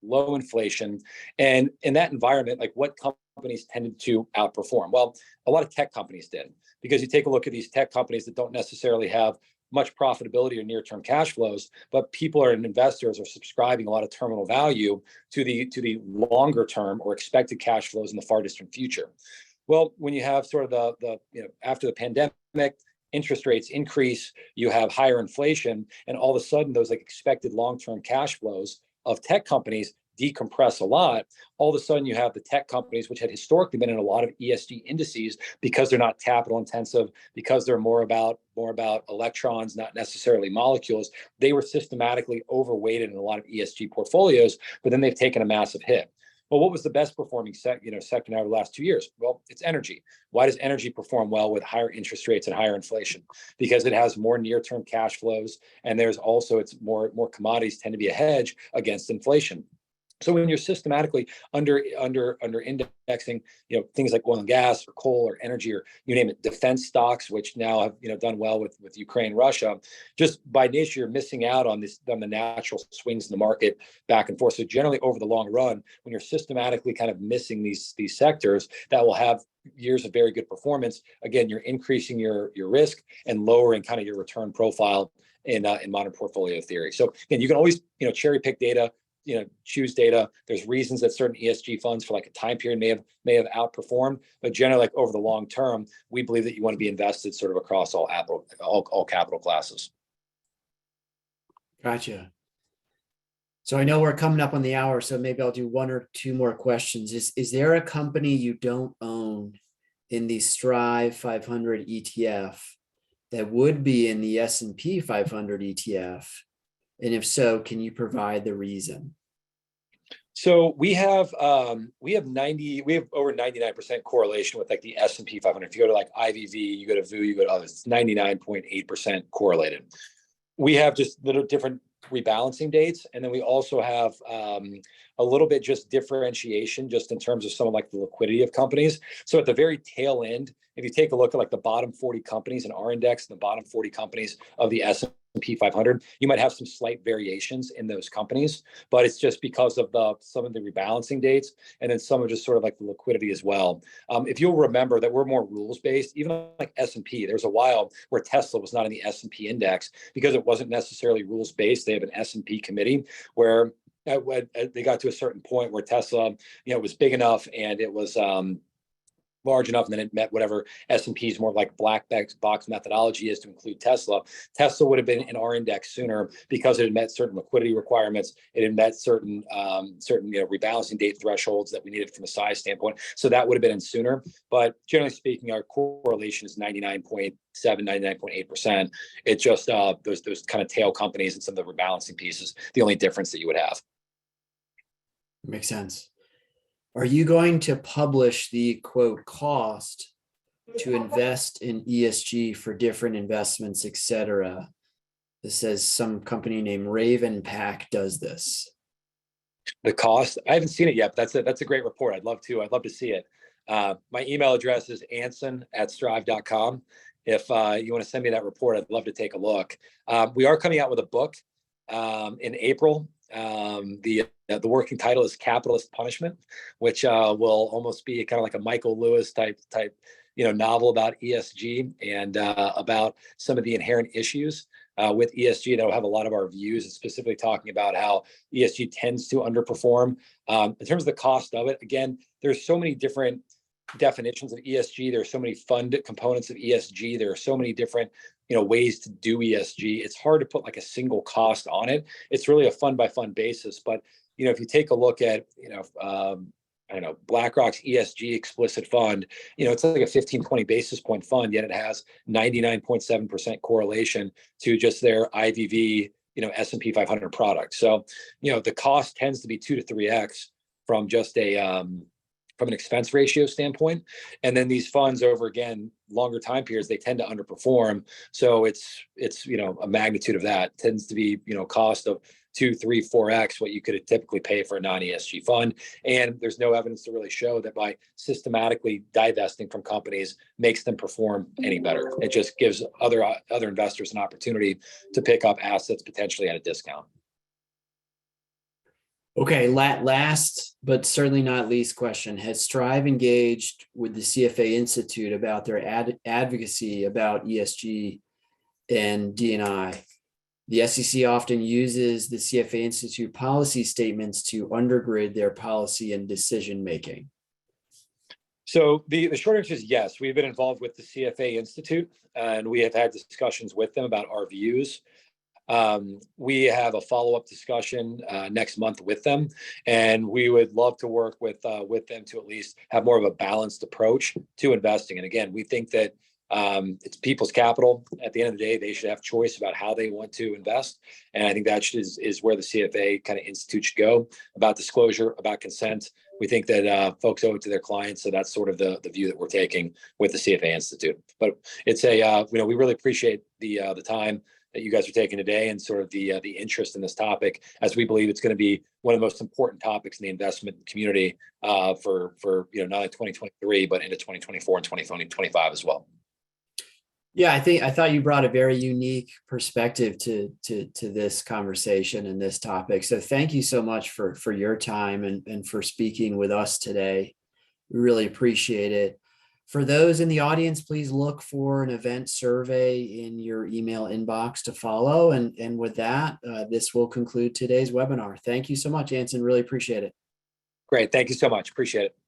low inflation, and in that environment, what companies tended to outperform? Well, a lot of tech companies did, because you take a look at these tech companies that don't necessarily have much profitability or near-term cash flows, but people and investors are subscribing a lot of terminal value to the longer term or expected cash flows in the far distant future. Well, when you have sort of the after the pandemic, interest rates increase, you have higher inflation, and all of a sudden those expected long-term cash flows of tech companies decompress a lot. All of a sudden you have the tech companies, which had historically been in a lot of ESG indices, because they're not capital intensive, because they're more about electrons, not necessarily molecules. They were systematically overweighted in a lot of ESG portfolios, but then they've taken a massive hit. Well, what was the best performing sector now over the last 2 years? Well, it's energy. Why does energy perform well with higher interest rates and higher inflation? Because it has more near-term cash flows, and there's also, it's more commodities tend to be a hedge against inflation. So when you're systematically under indexing, things like oil and gas or coal or energy or you name it, defense stocks, which now have done well with Ukraine, Russia, just by nature you're missing out on the natural swings in the market back and forth. So generally over the long run, when you're systematically kind of missing these sectors that will have years of very good performance, again, you're increasing your risk and lowering kind of your return profile in modern portfolio theory. So again, you can always cherry pick data, choose data. There's reasons that certain ESG funds for a time period may have outperformed, but generally over the long term, we believe that you want to be invested sort of across all capital classes. Gotcha. So I know we're coming up on the hour, so maybe I'll do one or two more questions. Is there a company you don't own in the Strive 500 ETF that would be in the S&P 500 ETF? And if so, can you provide the reason? So we have over 99% correlation with the S&P 500. If you go to IVV, you go to VU, you go to others, it's 99.8% correlated. We have just little different rebalancing dates, and then we also have a little bit just differentiation just in terms of some of the liquidity of companies. So at the very tail end, if you take a look at the bottom 40 companies in our index and the bottom 40 companies of the S&P 500, you might have some slight variations in those companies, but it's just because of some of the rebalancing dates, and then some of just sort of the liquidity as well. If you'll remember that we're more rules based, even S&P, there was a while where Tesla was not in the S&P index because it wasn't necessarily rules based. They have an S&P committee where they got to a certain point where Tesla, was big enough and it was large enough, and then it met whatever S&P's more black box methodology is to include Tesla. Tesla would have been in our index sooner because it had met certain liquidity requirements. It had met certain rebalancing date thresholds that we needed from a size standpoint. So that would have been in sooner. But generally speaking, our correlation is 99.7, 99.8%. It's just those kind of tail companies and some of the rebalancing pieces, the only difference that you would have. Makes sense. Are you going to publish the quote cost to invest in ESG for different investments, etc.? This says some company named Raven Pack does this. The cost, I haven't seen it yet, but that's a great report. I'd love to see it. My email address is anson@strive.com. If you want to send me that report, I'd love to take a look. We are coming out with a book in April. The working title is Capitalist Punishment, which will almost be kind of like a Michael Lewis type novel about ESG and about some of the inherent issues with ESG that will have a lot of our views, and specifically talking about how ESG tends to underperform. In terms of the cost of it, again, there's so many different definitions of ESG. There are so many fund components of ESG. There are so many different ways to do ESG. It's hard to put like a single cost on it. It's really a fund by fund basis. But if you take a look at I don't know, BlackRock's ESG explicit fund, it's like a 15-20 basis point fund, yet it has 99.7% correlation to just their IVV, S&P 500 product. So, the cost tends to be 2 to 3x from just from an expense ratio standpoint. And then these funds over, again, longer time periods, they tend to underperform. So it's a magnitude of that tends to be, cost of 2, 3, 4x what you could typically pay for a non-ESG fund. And there's no evidence to really show that by systematically divesting from companies makes them perform any better. It just gives other investors an opportunity to pick up assets potentially at a discount. Okay, last but certainly not least question. Has Strive engaged with the CFA Institute about their advocacy about ESG and D&I? The SEC often uses the CFA Institute policy statements to undergird their policy and decision making. So the short answer is yes. We've been involved with the CFA Institute, and we have had discussions with them about our views. We have a follow-up discussion next month with them, and we would love to work with them to at least have more of a balanced approach to investing. And again, we think that it's people's capital. At the end of the day, they should have choice about how they want to invest. And I think that is where the CFA kind of institute should go, about disclosure, about consent. We think that folks owe it to their clients. So that's sort of the view that we're taking with the CFA Institute. But it's we really appreciate the time that you guys are taking today, and sort of the interest in this topic, as we believe it's going to be one of the most important topics in the investment community for not only 2023 but into 2024 and 2025 as well. Yeah, I thought you brought a very unique perspective to this conversation and this topic. So thank you so much for your time and for speaking with us today. We really appreciate it. For those in the audience, please look for an event survey in your email inbox to follow. And with that, this will conclude today's webinar. Thank you so much, Anson. Really appreciate it. Great. Thank you so much. Appreciate it.